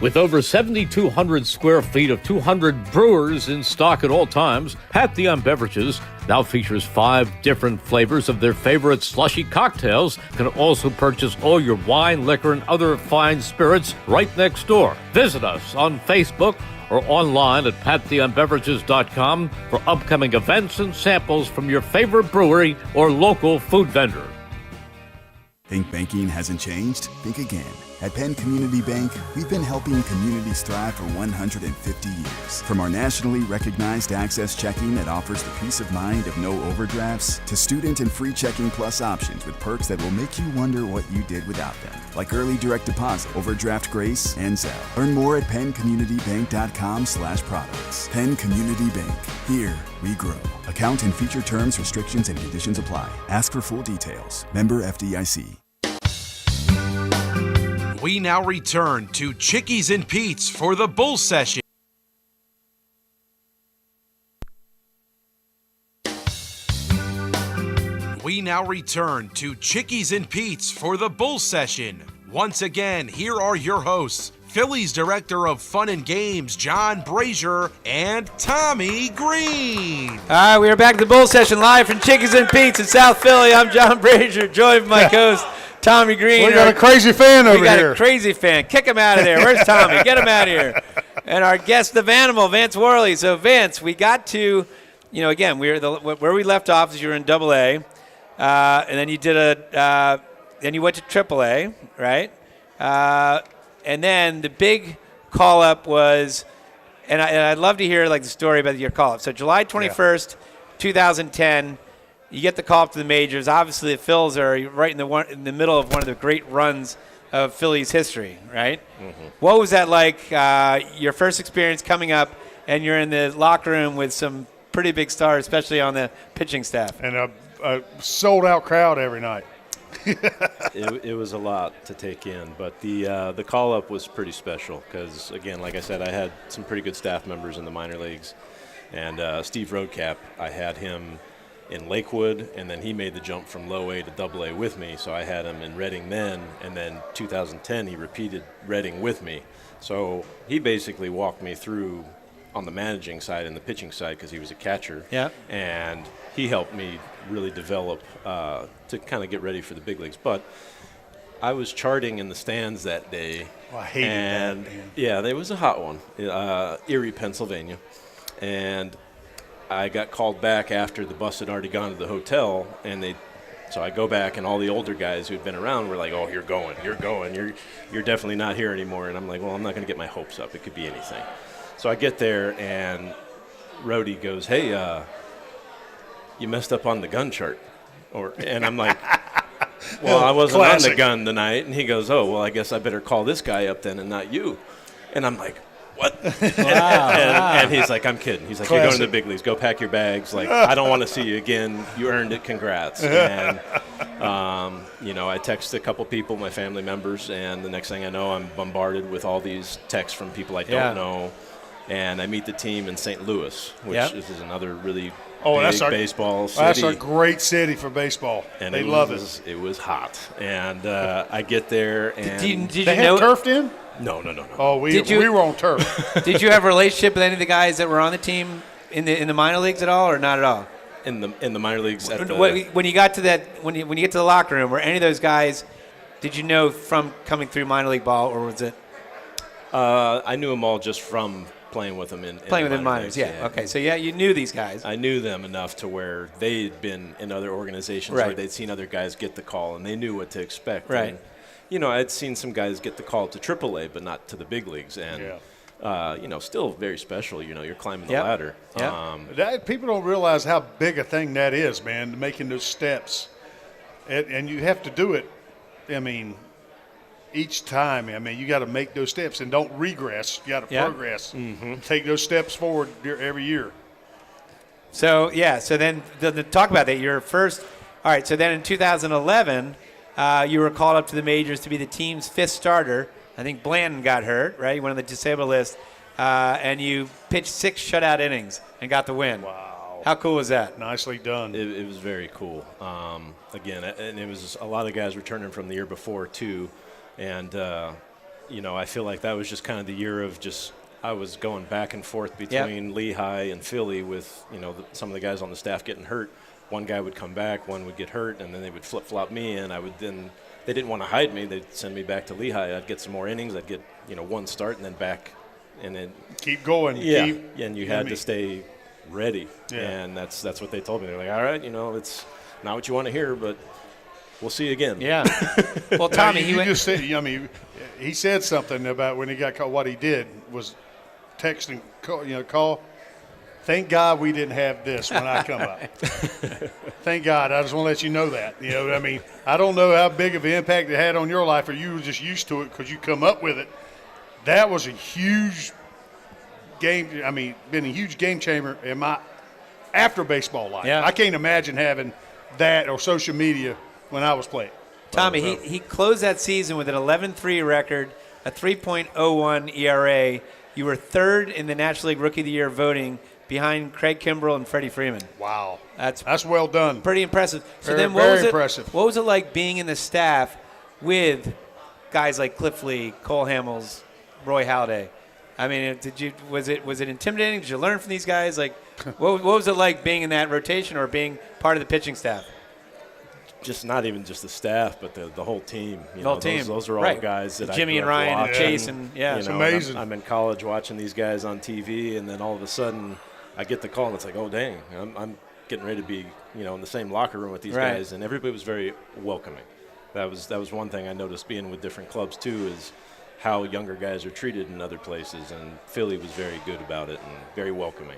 [SPEAKER 7] With over 7,200 square feet of 200 brewers in stock at all times, Pat Dion Beverages now features 5 different flavors of their favorite slushy cocktails. You can also purchase all your wine, liquor, and other fine spirits right next door. Visit us on Facebook or online at patdionbeverages.com for upcoming events and samples from your favorite brewery or local food vendor.
[SPEAKER 8] Think banking hasn't changed? Think again. At Penn Community Bank, we've been helping communities thrive for 150 years. From our nationally recognized Access Checking that offers the peace of mind of no overdrafts, to student and free checking plus options with perks that will make you wonder what you did without them, like early direct deposit, overdraft grace, and Zelle. Learn more at PennCommunityBank.com/products. Penn Community Bank. Here we grow. Account and feature terms, restrictions, and conditions apply. Ask for full details. Member FDIC.
[SPEAKER 1] We now return to Chickies and Pete's for the Bull Session. We now return to Chickies and Pete's for the Bull Session. Once again, here are your hosts, Phillies Director of Fun and Games, John Brazer, and Tommy Greene.
[SPEAKER 2] All right, we are back to the Bull Session live from Chickies and Pete's in South Philly. I'm John Brazer, joined by my host, Tommy Greene.
[SPEAKER 3] We got a crazy fan over here.
[SPEAKER 2] We got a crazy fan. Kick him out of there. Where's Tommy? Get him out of here. And our guest, the Vanimal, Vance Worley. So, Vance, we got to, again, where we left off is you were in Double-A, and then you did then you went to Triple-A, right? And then the big call-up was, and I'd love to hear the story about your call-up. So July 21st, 2010. You get the call up to the majors. Obviously, the Phils are right in the middle of one of the great runs of Phillies history, right? Mm-hmm. What was that like, your first experience coming up, and you're in the locker room with some pretty big stars, especially on the pitching staff?
[SPEAKER 3] And a sold-out crowd every night.
[SPEAKER 4] It was a lot to take in, but the call-up was pretty special because, again, like I said, I had some pretty good staff members in the minor leagues. And Steve Roadcap, I had him in Lakewood, and then he made the jump from low A to double A with me, so I had him in Reading then, and then 2010 he repeated Reading with me. So he basically walked me through on the managing side and the pitching side because he was a catcher.
[SPEAKER 2] Yeah.
[SPEAKER 4] And he helped me really develop to kind of get ready for the big leagues. But I was charting in the stands that day.
[SPEAKER 3] Well, I hated that, man.
[SPEAKER 4] Yeah, it was a hot one, Erie, Pennsylvania. And I got called back after the bus had already gone to the hotel, and so I go back, and all the older guys who'd been around were like, "Oh, you're going, you're definitely not here anymore." And I'm like, "Well, I'm not going to get my hopes up. It could be anything." So I get there, and Rhodey goes, "Hey, you messed up on the gun chart," and I'm like, "Well, I wasn't on the gun tonight." And he goes, "Oh, well, I guess I better call this guy up then, and not you." And I'm like, "What?" And he's like, "I'm kidding." He's like, "You're going to the big leagues. Go pack your bags. Like, I don't want to see you again. You earned it. Congrats." And, I text a couple people, my family members, and the next thing I know, I'm bombarded with all these texts from people I don't know. And I meet the team in St. Louis, which is another really big baseball city.
[SPEAKER 3] That's a great city for baseball.
[SPEAKER 4] And
[SPEAKER 3] they love it.
[SPEAKER 4] It was hot. And I get there, and
[SPEAKER 2] Did
[SPEAKER 3] they
[SPEAKER 2] you know
[SPEAKER 3] had turf in?
[SPEAKER 4] No.
[SPEAKER 3] Oh, we were on turf.
[SPEAKER 2] Did you have a relationship with any of the guys that were on the team in the minor leagues at all, or not at all?
[SPEAKER 4] In the minor leagues,
[SPEAKER 2] when you got to that, when you get to the locker room, were any of those guys? Did you know from coming through minor league ball, or was it?
[SPEAKER 4] I knew them all just from playing with them in
[SPEAKER 2] minors. Yeah. Okay. So you knew these guys.
[SPEAKER 4] I knew them enough to where they'd been in other organizations where they'd seen other guys get the call, and they knew what to expect.
[SPEAKER 2] Right.
[SPEAKER 4] And, I'd seen some guys get the call to AAA, but not to the big leagues, and still very special. You're climbing the ladder.
[SPEAKER 3] People don't realize how big a thing that is, man. Making those steps, and you have to do it. I mean, each time. I mean, you got to make those steps and don't regress. You got to progress. Mm-hmm. Take those steps forward every year.
[SPEAKER 2] So then the talk about that. Your first. All right. So then in 2011. You were called up to the majors to be the team's fifth starter. I think Blanton got hurt, right? You went on the disabled list. And you pitched 6 shutout innings and got the win.
[SPEAKER 3] Wow.
[SPEAKER 2] How cool was that?
[SPEAKER 3] Nicely done.
[SPEAKER 4] It was very cool. Again, and it was a lot of guys returning from the year before, too. And, I feel like that was just kind of the year of I was going back and forth between Lehigh and Philly with, some of the guys on the staff getting hurt. One guy would come back, one would get hurt, and then they would flip-flop me, and they didn't want to hide me. They'd send me back to Lehigh. I'd get some more innings. I'd get, one start and then back, and then
[SPEAKER 3] keep going.
[SPEAKER 4] And you had to stay ready, and that's what they told me. They're like, all right, it's not what you want to hear, but we'll see you again.
[SPEAKER 2] Yeah. Well, Tommy,
[SPEAKER 3] he said something about when he got caught. What he did was text and call. Thank God we didn't have this when I come up. Thank God. I just want to let you know that. I don't know how big of an impact it had on your life, or you were just used to it because you come up with it. That was a huge game. Been a huge game changer in my after baseball life.
[SPEAKER 2] Yeah.
[SPEAKER 3] I can't imagine having that or social media when I was playing.
[SPEAKER 2] Tommy, he closed that season with an 11-3 record, a 3.01 ERA. You were third in the National League Rookie of the Year voting, behind Craig Kimbrell and Freddie Freeman.
[SPEAKER 3] Wow. That's well done.
[SPEAKER 2] Pretty impressive. So
[SPEAKER 3] very,
[SPEAKER 2] then
[SPEAKER 3] very impressive.
[SPEAKER 2] What was it like being in the staff with guys like Cliff Lee, Cole Hamels, Roy Halladay? Was it intimidating? Did you learn from these guys? Like, what was it like being in that rotation or being part of the pitching staff?
[SPEAKER 4] Just not even just the staff, but the whole team.
[SPEAKER 2] The whole team.
[SPEAKER 4] Those are all guys that
[SPEAKER 2] Jimmy
[SPEAKER 4] I
[SPEAKER 2] and Ryan
[SPEAKER 4] watching.
[SPEAKER 2] And Chase and
[SPEAKER 3] it's amazing.
[SPEAKER 4] I'm in college watching these guys on TV, and then all of a sudden I get the call, and it's like, oh dang, I'm getting ready to be in the same locker room with these guys, and everybody was very welcoming. That was one thing I noticed being with different clubs too, is how younger guys are treated in other places, and Philly was very good about it and very welcoming.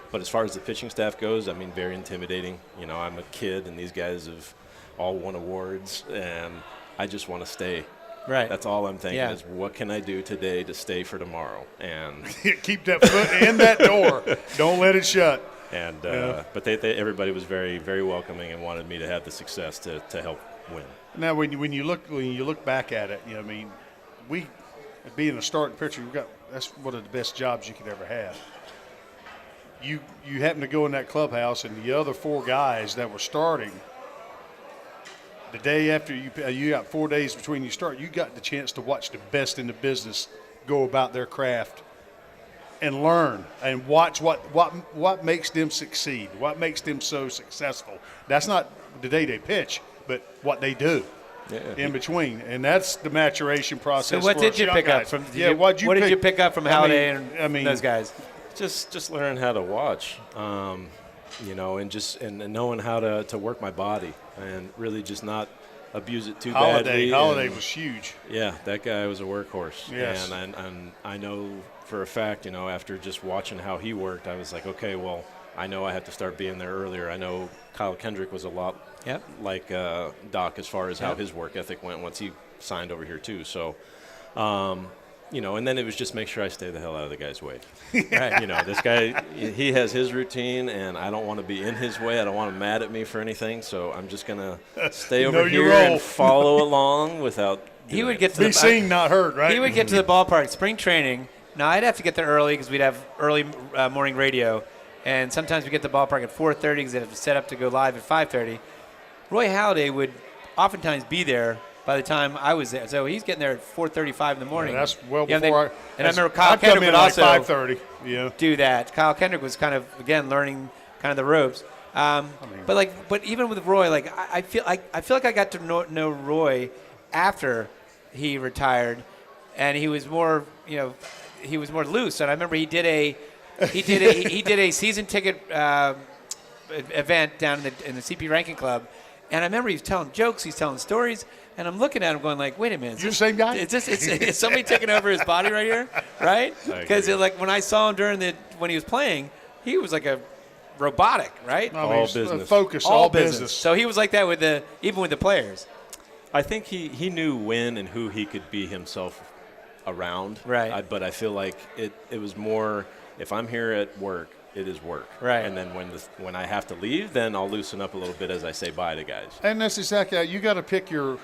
[SPEAKER 4] But as far as the pitching staff goes, very intimidating. I'm a kid, and these guys have all won awards, and I just want to stay.
[SPEAKER 2] Right.
[SPEAKER 4] That's all I'm thinking is, what can I do today to stay for tomorrow? And
[SPEAKER 3] keep that foot in that door. Don't let it shut.
[SPEAKER 4] And but everybody was very, very welcoming and wanted me to have the success to help win.
[SPEAKER 3] Now, when you look back at it, we being a starting pitcher, that's one of the best jobs you could ever have. You happen to go in that clubhouse, and the other 4 guys that were starting, the day after you got 4 days between you start, you got the chance to watch the best in the business go about their craft and learn and watch what makes them succeed, what makes them so successful. That's not the day they pitch, but what they do in between, and that's the maturation process.
[SPEAKER 2] So what did you pick up from? What did you pick up from Halladay and those guys?
[SPEAKER 4] Just learning how to watch, you know, and knowing how to work my body and really just not abuse it too badly.
[SPEAKER 3] Holiday was huge.
[SPEAKER 4] Yeah, that guy was a workhorse.
[SPEAKER 3] Yes.
[SPEAKER 4] And I know for a fact, you know, after just watching how he worked, I was like, okay, well, I know I have to start being there earlier. I know Kyle Kendrick was a lot like Doc as far as how his work ethic went once he signed over here too. So, you know, and then it was just make sure I stay the hell out of the guy's way. Right. You know, this guy, he has his routine, and I don't want to be in his way. I don't want him mad at me for anything, so I'm just going to stay over here and follow along without
[SPEAKER 2] He would get to
[SPEAKER 3] be seen, not heard, right?
[SPEAKER 2] He would get to the ballpark, spring training. Now, I'd have to get there early because we'd have early morning radio, and sometimes we get to the ballpark at 4:30 because they'd have to set up to go live at 5:30. Roy Halladay would oftentimes be there by the time I was there. So he's getting there at 4:35 in the morning.
[SPEAKER 3] Yeah, that's well before
[SPEAKER 2] I remember Kyle Kendrick would also
[SPEAKER 3] 5:30.
[SPEAKER 2] do that. Kyle Kendrick was kind of, again, learning kind of the ropes. But even with Roy, like I feel like I got to know Roy after he retired, and he was more, you know, he was more loose. And I remember he did a season ticket event down in the CP Rankin Club, and I remember he was telling jokes, he's telling stories. And I'm looking at him going like, wait a minute.
[SPEAKER 3] You the same guy?
[SPEAKER 2] Is somebody taking over his body right here? Right? Because like when I saw him when he was playing, he was like a robotic, right?
[SPEAKER 4] All business.
[SPEAKER 3] Focus, all business.
[SPEAKER 2] So he was like that even with the players.
[SPEAKER 4] I think he knew when and who he could be himself around.
[SPEAKER 2] Right.
[SPEAKER 4] But I feel like it was more, if I'm here at work, it is work.
[SPEAKER 2] Right.
[SPEAKER 4] And then when I have to leave, then I'll loosen up a little bit as I say bye to guys.
[SPEAKER 3] And that's exactly, you got to pick your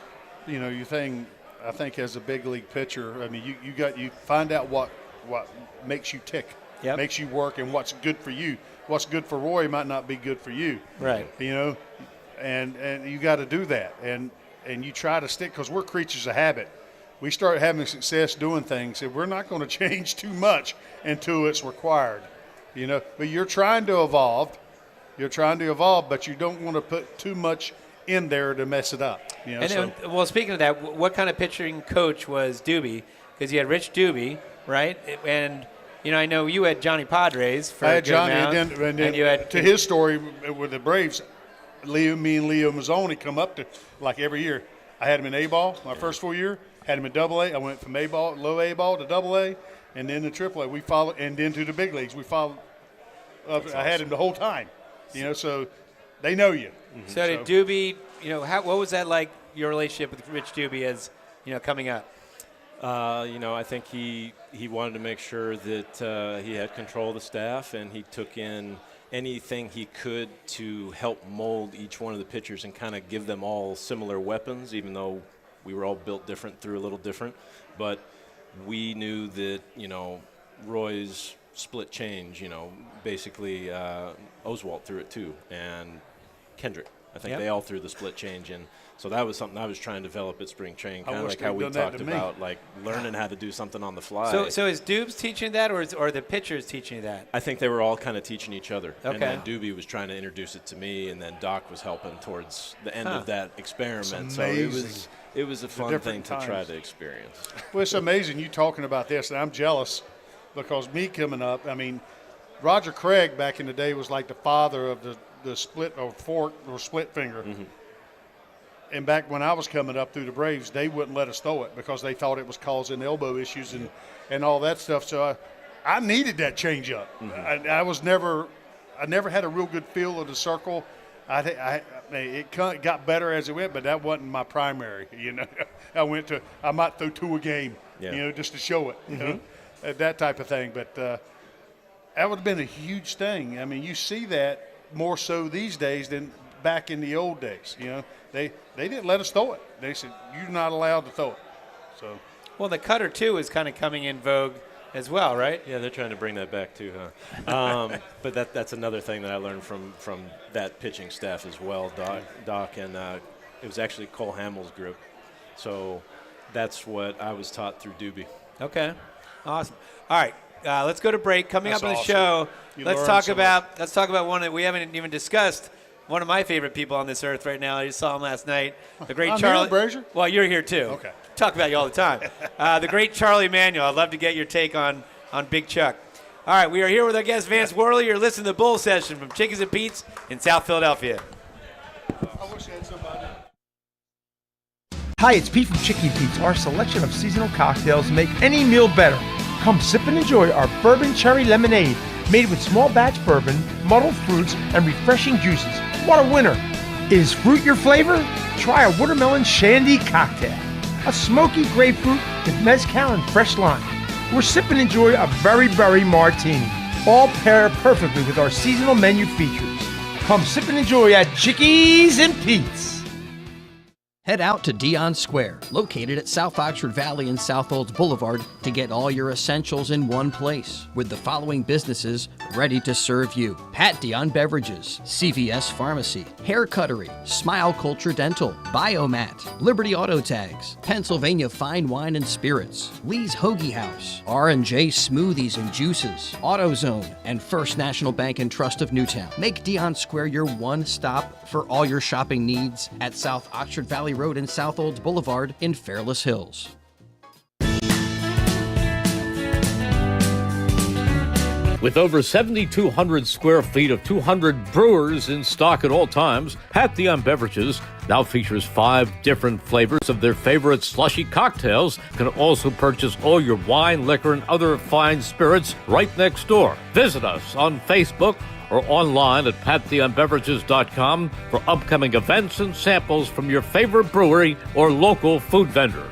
[SPEAKER 3] thing. I think as a big league pitcher, I mean, you find out what makes you tick, makes you work, and what's good for you. What's good for Roy might not be good for you.
[SPEAKER 2] Right.
[SPEAKER 3] You know, and you got to do that, and you try to stick, because we're creatures of habit. We start having success doing things, and we're not going to change too much until it's required. You know, but you're trying to evolve. But you don't want to put too much in there to mess it up. You know,
[SPEAKER 2] well, speaking of that, what kind of pitching coach was Doobie? Because you had Rich Doobie, right? And you know, I know you had Johnny Padres for
[SPEAKER 3] I had
[SPEAKER 2] a good
[SPEAKER 3] Johnny,
[SPEAKER 2] amount,
[SPEAKER 3] and then
[SPEAKER 2] you had,
[SPEAKER 3] to his story with the Braves, me and Leo Mazzoni come up to like every year. I had him in A-ball my first full year. Had him in Double-A. I went from A-ball, low A-ball to Double-A, and then to Triple-A. We followed, and then to the big leagues. We followed. I had him the whole time. You know, so they know you.
[SPEAKER 2] Mm-hmm. So did Doobie, you know, what was that like, your relationship with Rich Doobie as, you know, coming up?
[SPEAKER 4] You know, I think he wanted to make sure that he had control of the staff, and he took in anything he could to help mold each one of the pitchers and kind of give them all similar weapons, even though we were all built different, threw a little different. But we knew that, you know, Roy's split change, you know, basically Oswalt threw it too, and Kendrick. I think they all threw the split change, and so that was something I was trying to develop at spring training, kind of like how we talked about, like learning how to do something on the fly.
[SPEAKER 2] So is Doobs teaching that, or the pitchers teaching that?
[SPEAKER 4] I think they were all kind of teaching each other.
[SPEAKER 2] Okay.
[SPEAKER 4] And then Doobie was trying to introduce it to me, and then Doc was helping towards the end of that experiment. So it was a fun thing to try to experience.
[SPEAKER 3] Well, it's amazing you talking about this, and I'm jealous because me coming up, I mean, Roger Craig back in the day was like the father of the split or fork or split finger. Mm-hmm. And back when I was coming up through the Braves, they wouldn't let us throw it because they thought it was causing elbow issues and all that stuff. So I needed that change up. Mm-hmm. I never had a real good feel of the circle. It got better as it went, but that wasn't my primary. You know, I might throw 2 a game, you know, just to show it, you know, that type of thing. But that would have been a huge thing. I mean, you see that more so these days than back in the old days. You know, they didn't let us throw it. They said you're not allowed to throw it. So,
[SPEAKER 2] well, the cutter too is kind of coming in vogue as well, right?
[SPEAKER 4] Yeah, they're trying to bring that back too, huh? But that's another thing that I learned from that pitching staff as well, Doc, and it was actually Cole Hamill's group. So that's what I was taught through Doobie.
[SPEAKER 2] Okay, awesome. All right, let's go to break. Coming up on the show, let's talk about one that we haven't even discussed. One of my favorite people on this earth right now. I just saw him last night. The great Charlie
[SPEAKER 3] Brazer.
[SPEAKER 2] Well, you're here too.
[SPEAKER 3] Okay.
[SPEAKER 2] Talk about you all the time. The great Charlie Manuel. I'd love to get your take on Big Chuck. All right, we are here with our guest, Vance Worley. You're listening to the Bull Session from Chickies and Pete's in South Philadelphia.
[SPEAKER 3] I wish I had somebody.
[SPEAKER 5] Hi, it's Pete from Chicky Pete's. Our selection of seasonal cocktails make any meal better. Come sip and enjoy our bourbon cherry lemonade, made with small batch bourbon, muddled fruits, and refreshing juices. What a winner! Is fruit your flavor? Try a watermelon shandy cocktail. A smoky grapefruit with mezcal and fresh lime. Or sip and enjoy a berry martini. All pair perfectly with our seasonal menu features. Come sip and enjoy at Chickies and Pete's.
[SPEAKER 6] Head out to Dion Square, located at South Oxford Valley and South Olds Boulevard, to get all your essentials in one place, with the following businesses ready to serve you: Pat Dion Beverages, CVS Pharmacy, Hair Cuttery, Smile Culture Dental, Biomat, Liberty Auto Tags, Pennsylvania Fine Wine and Spirits, Lee's Hoagie House, R&J Smoothies and Juices, AutoZone, and First National Bank and Trust of Newtown. Make Dion Square your one stop for all your shopping needs at South Oxford Valley Road and South Olds Boulevard in Fairless Hills.
[SPEAKER 7] With over 7,200 square feet of 200 brewers in stock at all times, Pat Dion Beverages now features 5 different flavors of their favorite slushy cocktails. You can also purchase all your wine, liquor, and other fine spirits right next door. Visit us on Facebook or online at patdionbeverages.com for upcoming events and samples from your favorite brewery or local food vendor.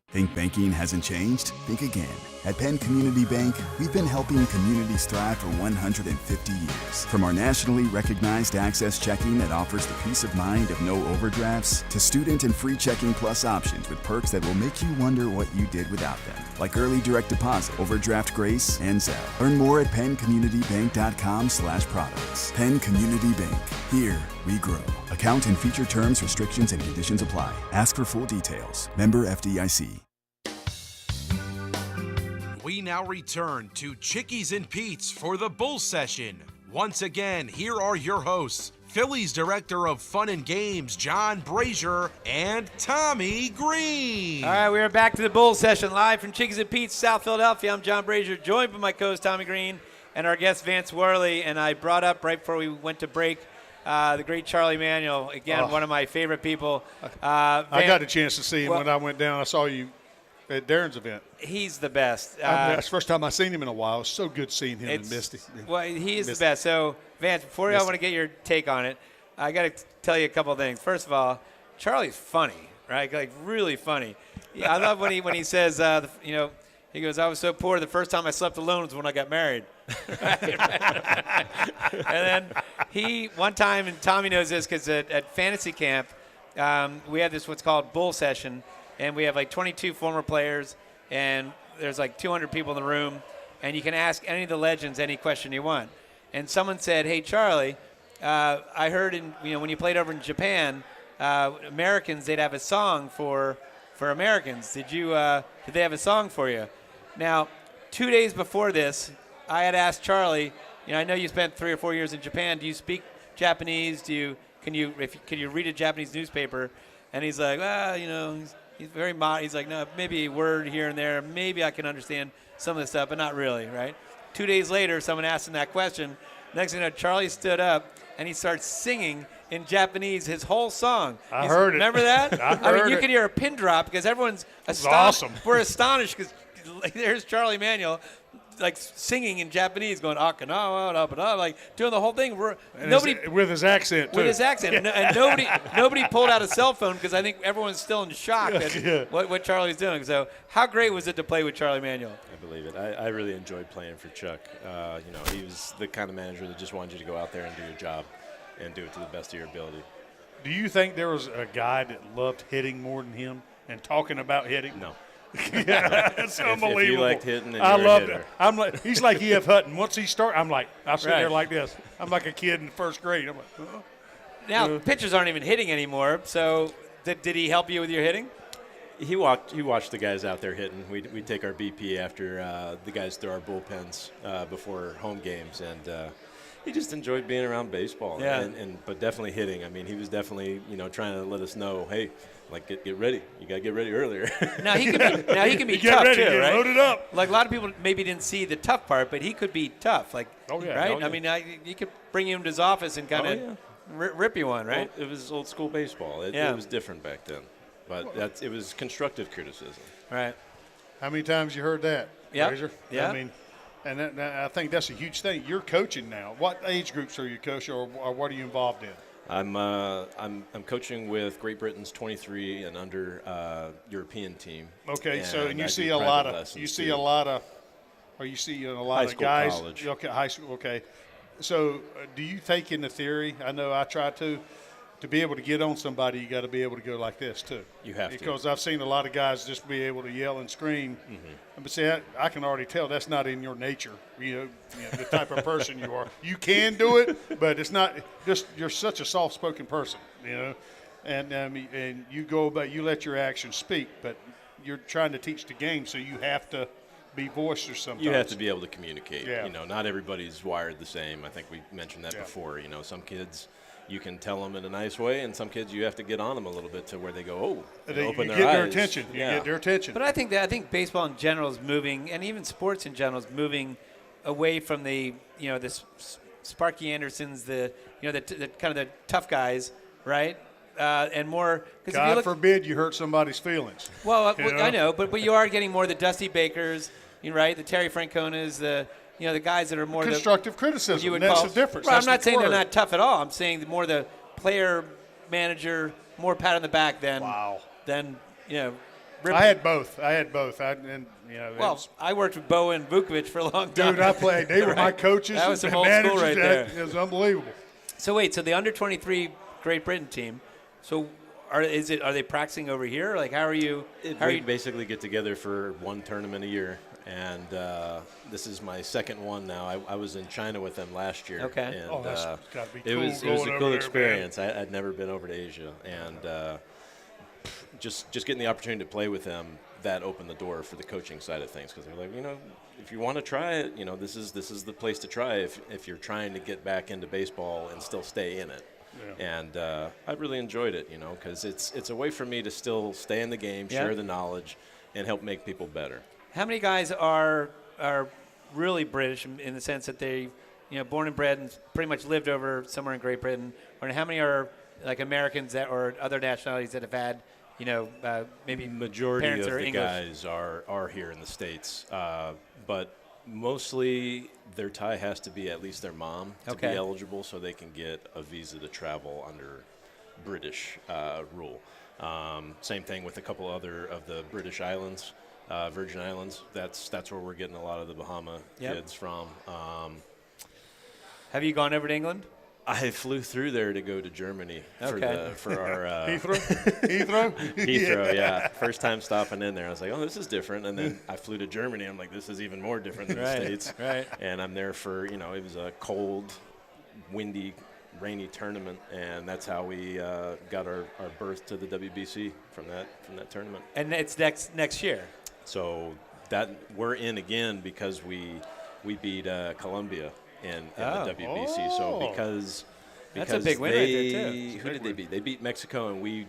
[SPEAKER 8] Think banking hasn't changed? Think again. At Penn Community Bank, we've been helping communities thrive for 150 years. From our nationally recognized Access Checking that offers the peace of mind of no overdrafts, to student and free checking plus options with perks that will make you wonder what you did without them, like early direct deposit, overdraft grace, and Zelle. Learn more at penncommunitybank.com/products. Penn Community Bank. Here we grow. Account and feature terms, restrictions, and conditions apply. Ask for full details. Member FDIC.
[SPEAKER 1] We now return to Chickies and Pete's for the Bull Session. Once again, here are your hosts, Phillies Director of Fun and Games, John Brazer, and Tommy Greene.
[SPEAKER 2] All right, we are back to the Bull Session live from Chickies and Pete's, South Philadelphia. I'm John Brazer, joined by my co-host Tommy Greene and our guest Vance Worley. And I brought up right before we went to break the great Charlie Manuel, again, one of my favorite people.
[SPEAKER 3] I got a chance to see him when I went down. I saw you at Darren's event.
[SPEAKER 2] He's the best.
[SPEAKER 3] That's the first time I've seen him in a while. It's so good seeing him and Misty.
[SPEAKER 2] Well, he is the best. So, Vance, before I want to get your take on it, I got to tell you a couple of things. First of all, Charlie's funny, right? Like, really funny. Yeah, I love when he says, he goes, I was so poor the first time I slept alone was when I got married. And then one time, and Tommy knows this because at fantasy camp, we had this what's called Bull Session, and we have like 22 former players, and there's like 200 people in the room, and you can ask any of the legends any question you want. And someone said, hey, Charlie, I heard when you played over in Japan, Americans, they'd have a song for Americans. Did they have a song for you? Now, 2 days before this, I had asked Charlie, I know you spent 3 or 4 years in Japan. Do you speak Japanese? Can you read a Japanese newspaper? And he's like, he's very modest. He's like, no, maybe a word here and there. Maybe I can understand some of the stuff, but not really, right? 2 days later, someone asked him that question. Next thing you know, Charlie stood up, and he starts singing in Japanese his whole song.
[SPEAKER 3] I heard it.
[SPEAKER 2] Remember that?
[SPEAKER 3] I mean,
[SPEAKER 2] you could hear a pin drop because everyone's
[SPEAKER 3] astonished.
[SPEAKER 2] Awesome. We're astonished because there's Charlie Manuel, like singing in Japanese, going Okinawa, like doing the whole thing.
[SPEAKER 3] With his accent too.
[SPEAKER 2] With his accent, and nobody pulled out a cell phone because I think everyone's still in shock at what Charlie's doing. So, how great was it to play with Charlie Manuel?
[SPEAKER 4] I believe it. I really enjoyed playing for Chuck. He was the kind of manager that just wanted you to go out there and do your job, and do it to the best of your ability.
[SPEAKER 3] Do you think there was a guy that loved hitting more than him and talking about hitting?
[SPEAKER 4] No.
[SPEAKER 3] It's unbelievable.
[SPEAKER 4] If you liked hitting, and
[SPEAKER 3] I
[SPEAKER 4] you're a
[SPEAKER 3] loved
[SPEAKER 4] hitter.
[SPEAKER 3] it. I'm like, he's like E.F. Hutton. Once he started, I'm like, I sit
[SPEAKER 2] Right.
[SPEAKER 3] there like this. I'm like a kid in first grade. I'm like,
[SPEAKER 2] Now pitchers aren't even hitting anymore. So did he help you with your hitting?
[SPEAKER 4] He watched the guys out there hitting. We take our BP after the guys throw our bullpens before home games, and He just enjoyed being around baseball.
[SPEAKER 2] Yeah.
[SPEAKER 4] But definitely hitting. I mean, he was definitely, trying to let us know, hey, like get ready. You got to get ready earlier.
[SPEAKER 2] Now he can be
[SPEAKER 3] Get
[SPEAKER 2] tough
[SPEAKER 3] ready,
[SPEAKER 2] too,
[SPEAKER 3] get
[SPEAKER 2] right?
[SPEAKER 3] loaded up.
[SPEAKER 2] Like a lot of people maybe didn't see the tough part, but he could be tough. Like,
[SPEAKER 3] Oh, yeah.
[SPEAKER 2] right?
[SPEAKER 3] Oh, yeah.
[SPEAKER 2] I mean, you could bring him to his office and kind of
[SPEAKER 4] yeah.
[SPEAKER 2] rip you one, right?
[SPEAKER 4] Well, it was old school baseball. It was different back then. But it was constructive criticism.
[SPEAKER 2] Right.
[SPEAKER 3] How many times you heard that,
[SPEAKER 2] Yep.
[SPEAKER 3] Brazer?
[SPEAKER 2] Yeah.
[SPEAKER 3] I mean, and I think that's a huge thing. You're coaching now. What age groups are you coaching, or what are you involved in?
[SPEAKER 4] I'm coaching with Great Britain's 23 and under European team.
[SPEAKER 3] Okay, so and you
[SPEAKER 4] I
[SPEAKER 3] see
[SPEAKER 4] do
[SPEAKER 3] a
[SPEAKER 4] private
[SPEAKER 3] lot of
[SPEAKER 4] lessons,
[SPEAKER 3] a
[SPEAKER 4] too.
[SPEAKER 3] lot of, or you see a lot
[SPEAKER 4] High
[SPEAKER 3] of
[SPEAKER 4] school,
[SPEAKER 3] guys.
[SPEAKER 4] college.
[SPEAKER 3] Okay, high school. Okay, so do you take in the theory? I know I try to be able to get on somebody. You got to be able to go like this too.
[SPEAKER 4] You have to.
[SPEAKER 3] Because I've seen a lot of guys just be able to yell and scream.
[SPEAKER 4] Mm-hmm.
[SPEAKER 3] But see, I can already tell that's not in your nature. You know the type of person you are. You can do it, but it's not. Just you're such a soft-spoken person. And you go about, you let your actions speak, but you're trying to teach the game, so you have to be boisterous sometimes.
[SPEAKER 4] You have to be able to communicate.
[SPEAKER 3] Yeah.
[SPEAKER 4] Not everybody's wired the same. I think we mentioned that
[SPEAKER 3] Yeah.
[SPEAKER 4] before. Some kids you can tell them in a nice way, and some kids you have to get on them a little bit to where they go, oh, and
[SPEAKER 3] You
[SPEAKER 4] open
[SPEAKER 3] get
[SPEAKER 4] their eyes.
[SPEAKER 3] their attention. You get their attention.
[SPEAKER 2] But I think baseball in general is moving, and even sports in general is moving away from the Sparky Andersons, the kind of the tough guys, right? And more.
[SPEAKER 3] God forbid you hurt somebody's feelings.
[SPEAKER 2] Well, I know, but you are getting more the Dusty Bakers, right? The Terry Franconas, the guys that are more
[SPEAKER 3] Constructive criticism.
[SPEAKER 2] you would
[SPEAKER 3] That's
[SPEAKER 2] call
[SPEAKER 3] the difference.
[SPEAKER 2] Well,
[SPEAKER 3] That's
[SPEAKER 2] I'm not
[SPEAKER 3] the
[SPEAKER 2] saying
[SPEAKER 3] word.
[SPEAKER 2] they're not tough at all. I'm saying more the player, manager, more pat on the back than
[SPEAKER 3] I had both.
[SPEAKER 2] Well, I worked with Bo and Vukovic for a long time.
[SPEAKER 3] Dude, I played. They were my coaches.
[SPEAKER 2] That was some
[SPEAKER 3] and
[SPEAKER 2] old school
[SPEAKER 3] managers.
[SPEAKER 2] right there.
[SPEAKER 3] It was unbelievable.
[SPEAKER 2] So wait, so the under 23 Great Britain team. So are they practicing over here? Like, how are you?
[SPEAKER 4] We basically get together for one tournament a year, and this is my second one now. I was in China with them last year.
[SPEAKER 2] Okay.
[SPEAKER 4] And,
[SPEAKER 3] That's got to be cool.
[SPEAKER 4] it was
[SPEAKER 3] going
[SPEAKER 4] a
[SPEAKER 3] over
[SPEAKER 4] cool
[SPEAKER 3] there,
[SPEAKER 4] experience. I'd never been over to Asia, and just getting the opportunity to play with them, that opened the door for the coaching side of things, because they're like, if you want to try it, this is the place to try if you're trying to get back into baseball and still stay in it. Yeah. And I really enjoyed it, because it's a way for me to still stay in the game, share the knowledge, and help make people better.
[SPEAKER 2] How many guys are really British in the sense that they, born and bred and pretty much lived over somewhere in Great Britain, or how many are like Americans or other nationalities that have had, maybe
[SPEAKER 4] majority
[SPEAKER 2] parents
[SPEAKER 4] of
[SPEAKER 2] are
[SPEAKER 4] the
[SPEAKER 2] English?
[SPEAKER 4] guys are here in the States, but mostly their tie has to be at least their mom to be eligible, so they can get a visa to travel under British rule. Same thing with a couple other of the British islands, Virgin Islands. That's where we're getting a lot of the Bahama kids from.
[SPEAKER 2] Have you gone over to England?
[SPEAKER 4] I flew through there to go to Germany for our
[SPEAKER 3] Heathrow?
[SPEAKER 4] Heathrow, yeah. First time stopping in there, I was like, oh, this is different. And then I flew to Germany. I'm like, this is even more different than the States.
[SPEAKER 2] Right.
[SPEAKER 4] And I'm there for, it was a cold, windy, rainy tournament, and that's how we got our berth to the WBC from that tournament.
[SPEAKER 2] And it's next year.
[SPEAKER 4] So that we're in again because we beat Colombia in the WBC. So because
[SPEAKER 2] that's a big win right there too.
[SPEAKER 4] Who did they beat? They beat Mexico, and we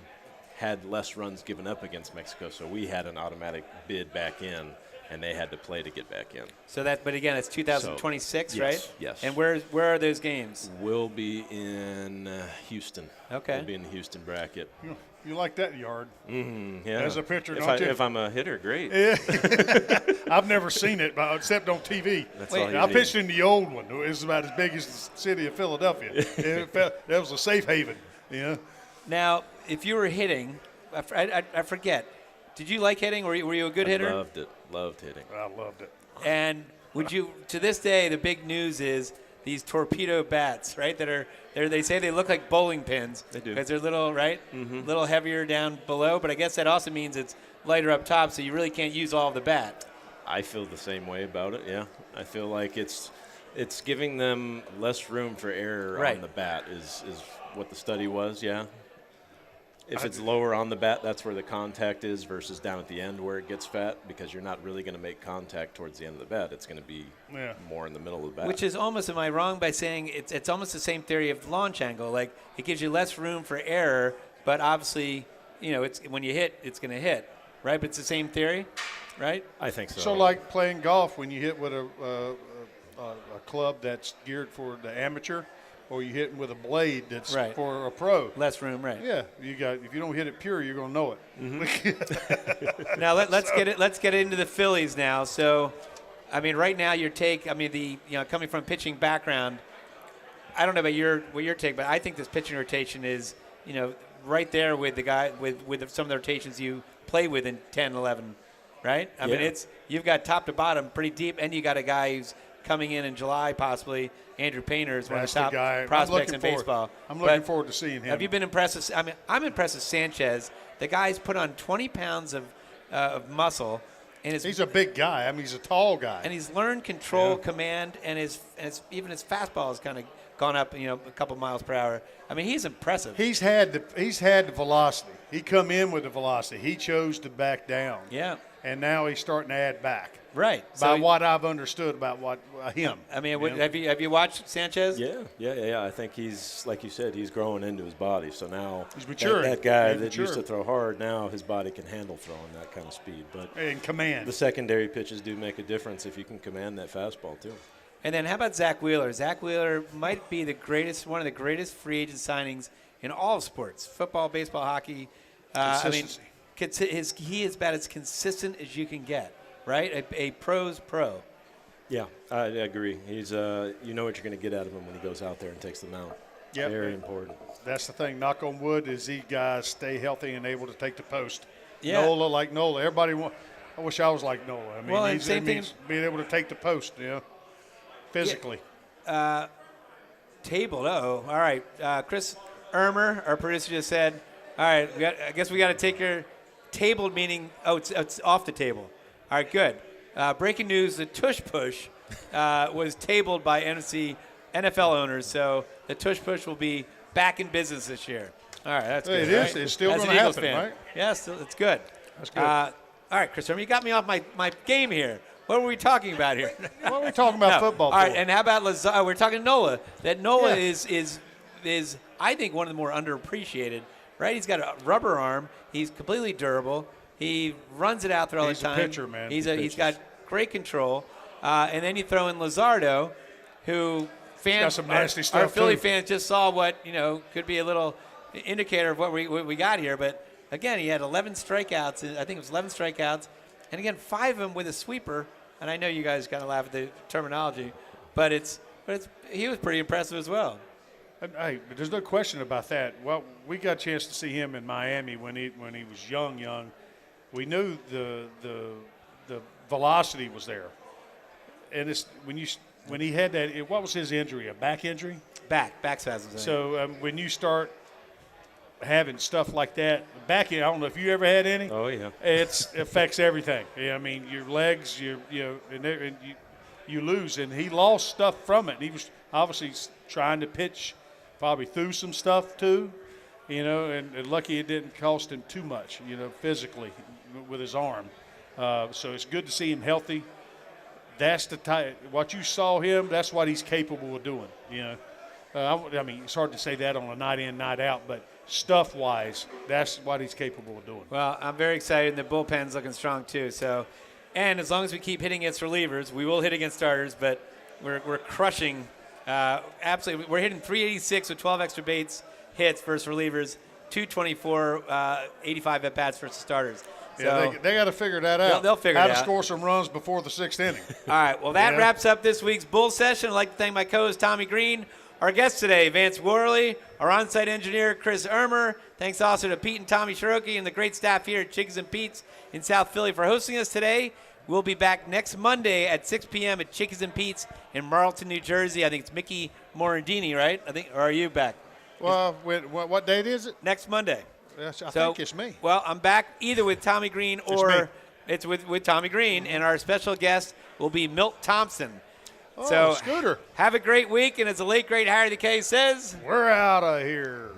[SPEAKER 4] had less runs given up against Mexico, so we had an automatic bid back in, and they had to play to get back in.
[SPEAKER 2] So but again, it's 2026,
[SPEAKER 4] so,
[SPEAKER 2] right?
[SPEAKER 4] Yes.
[SPEAKER 2] And where are those games?
[SPEAKER 4] We'll be in Houston.
[SPEAKER 2] Okay.
[SPEAKER 4] We'll be in the Houston bracket.
[SPEAKER 3] You like that yard?
[SPEAKER 4] Mm-hmm, yeah.
[SPEAKER 3] As a pitcher, don't you?
[SPEAKER 4] If I'm a hitter, great.
[SPEAKER 3] I've never seen it, except on TV.
[SPEAKER 4] That's all you
[SPEAKER 3] I
[SPEAKER 4] need.
[SPEAKER 3] pitched in the old one. It was about as big as the city of Philadelphia. That was a safe haven.
[SPEAKER 2] Now, if you were hitting, I forget. Did you like hitting, or were you a good hitter?
[SPEAKER 4] Loved it. Loved hitting.
[SPEAKER 3] I loved it.
[SPEAKER 2] And would you? To this day, the big news is these torpedo bats, right? They say they look like bowling pins.
[SPEAKER 4] They do.
[SPEAKER 2] Because they're little, right? Mm-hmm. Little heavier down below, but I guess that also means it's lighter up top, so you really can't use all of the bat.
[SPEAKER 4] I feel the same way about it. Yeah, I feel like it's giving them less room for error on the bat is what the study was. Yeah. If it's lower on the bat, that's where the contact is versus down at the end where it gets fat, because you're not really going to make contact towards the end of the bat. It's going to be more in the middle of the bat.
[SPEAKER 2] Which is almost, am I wrong by saying it's almost the same theory of launch angle? Like, it gives you less room for error, but obviously, it's when you hit, it's going to hit, right? But it's the same theory, right?
[SPEAKER 4] I think so.
[SPEAKER 3] So like playing golf, when you hit with a club that's geared for the amateur, or you hit with a blade that's for a pro.
[SPEAKER 2] Less room, right?
[SPEAKER 3] Yeah, if you don't hit it pure, you're gonna know it.
[SPEAKER 2] Mm-hmm. Now let's get into the Phillies now. So, I mean, right now your take. I mean, coming from pitching background, I don't know about what your take, but I think this pitching rotation is right there with the guy with some of the rotations you play with in 10, 11, right? I mean, you've got top to bottom pretty deep, and you got a guy who's coming in July, possibly. Andrew Painter is one of the top prospects in baseball.
[SPEAKER 3] I'm looking forward to seeing him.
[SPEAKER 2] Have you been impressed? I'm impressed with Sanchez. The guy's put on 20 pounds of muscle. And
[SPEAKER 3] he's a big guy. I mean, he's a tall guy.
[SPEAKER 2] And he's learned control, command, and even his fastball has kind of gone up, a couple miles per hour. I mean, he's impressive.
[SPEAKER 3] He's had the velocity. He come in with the velocity. He chose to back down.
[SPEAKER 2] Yeah.
[SPEAKER 3] And now he's starting to add back.
[SPEAKER 2] Right.
[SPEAKER 3] By what I've understood about him.
[SPEAKER 2] I mean, have you watched Sanchez?
[SPEAKER 4] Yeah. I think he's, like you said, he's growing into his body. So now
[SPEAKER 3] he's maturing.
[SPEAKER 4] That guy that used to throw hard, now his body can handle throwing that kind of speed.
[SPEAKER 3] And command.
[SPEAKER 4] The secondary pitches do make a difference if you can command that fastball too.
[SPEAKER 2] And then how about Zach Wheeler? Zach Wheeler might be one of the greatest free agent signings in all of sports: football, baseball, hockey.
[SPEAKER 3] Consistency.
[SPEAKER 2] He is about as consistent as you can get. Right, a pro's pro.
[SPEAKER 4] Yeah, I agree. He's what you're going to get out of him when he goes out there and takes the mound.
[SPEAKER 3] Yep.
[SPEAKER 4] Very important.
[SPEAKER 3] That's the thing. Knock on wood is these guys stay healthy and able to take the post.
[SPEAKER 2] Yeah.
[SPEAKER 3] Nola. Everybody I wish I was like Nola. I mean,
[SPEAKER 2] being
[SPEAKER 3] able to take the post, physically.
[SPEAKER 2] Tabled. All right. Chris Ermer, our producer, just said, all right, I guess we got to take your tabled, meaning, it's off the table. All right, good. Breaking news, the Tush Push was tabled by NFL owners, so the Tush Push will be back in business this year. All right, that's good.
[SPEAKER 3] It is. It's still going to happen, right?
[SPEAKER 2] Yeah, it's good.
[SPEAKER 3] That's good.
[SPEAKER 2] All right, Chris, you got me off my game here. What were we talking about here?
[SPEAKER 3] What are we talking about football
[SPEAKER 2] All right, and how about Lazard? We're talking Nola. That Nola is I think, one of the more underappreciated, right? He's got a rubber arm. He's completely durable. He runs it out there all the time.
[SPEAKER 3] He's a pitcher, man.
[SPEAKER 2] He's got great control. And then you throw in Lazardo, who
[SPEAKER 3] got some nasty stuff
[SPEAKER 2] our Philly
[SPEAKER 3] too.
[SPEAKER 2] fans just saw what could be a little indicator of what we got here. But again, he had 11 strikeouts. I think it was 11 strikeouts, and again 5 of them with a sweeper. And I know you guys kind of laugh at the terminology, but he was pretty impressive as well.
[SPEAKER 3] Hey, there's no question about that. Well, we got a chance to see him in Miami when he was young. We knew the velocity was there, and it's when he had that. What was his injury? A back injury?
[SPEAKER 2] Back spasms.
[SPEAKER 3] So when you start having stuff like that, I don't know if you ever had any.
[SPEAKER 4] Oh yeah.
[SPEAKER 3] It affects everything. Yeah, I mean your legs, and you lose, and he lost stuff from it. And he was obviously trying to pitch, probably threw some stuff too, and lucky it didn't cost him too much, physically with his arm. So it's good to see him healthy. That's the type. What you saw him, that's what he's capable of doing. I mean, it's hard to say that on a night in, night out, but stuff-wise, that's what he's capable of doing.
[SPEAKER 2] Well, I'm very excited, and the bullpen's looking strong too. So, and as long as we keep hitting against relievers, we will hit against starters, but we're crushing. Absolutely, we're hitting 386 with 12 extra base hits versus relievers, 224, 85 at bats versus starters. So,
[SPEAKER 3] yeah, they got to figure that out.
[SPEAKER 2] They'll figure it out.
[SPEAKER 3] How to score some runs before the 6th inning.
[SPEAKER 2] All right, well, that wraps up this week's Bull Session. I'd like to thank my co-host, Tommy Greene, our guest today, Vance Worley, our on-site engineer, Chris Ermer. Thanks also to Pete and Tommy Shiroki and the great staff here at Chickies and Pete's in South Philly for hosting us today. We'll be back next Monday at 6 p.m. at Chickies and Pete's in Marlton, New Jersey. I think it's Mickey Morandini, right? Or are you back?
[SPEAKER 3] Well, what date is it?
[SPEAKER 2] Next Monday.
[SPEAKER 3] Yes, I think it's me.
[SPEAKER 2] Well, I'm back either with Tommy Greene or it's with Tommy Greene, and our special guest will be Milt Thompson.
[SPEAKER 3] Oh,
[SPEAKER 2] so
[SPEAKER 3] Scooter.
[SPEAKER 2] Have a great week, and as the late, great Harry the K says,
[SPEAKER 3] we're out of here.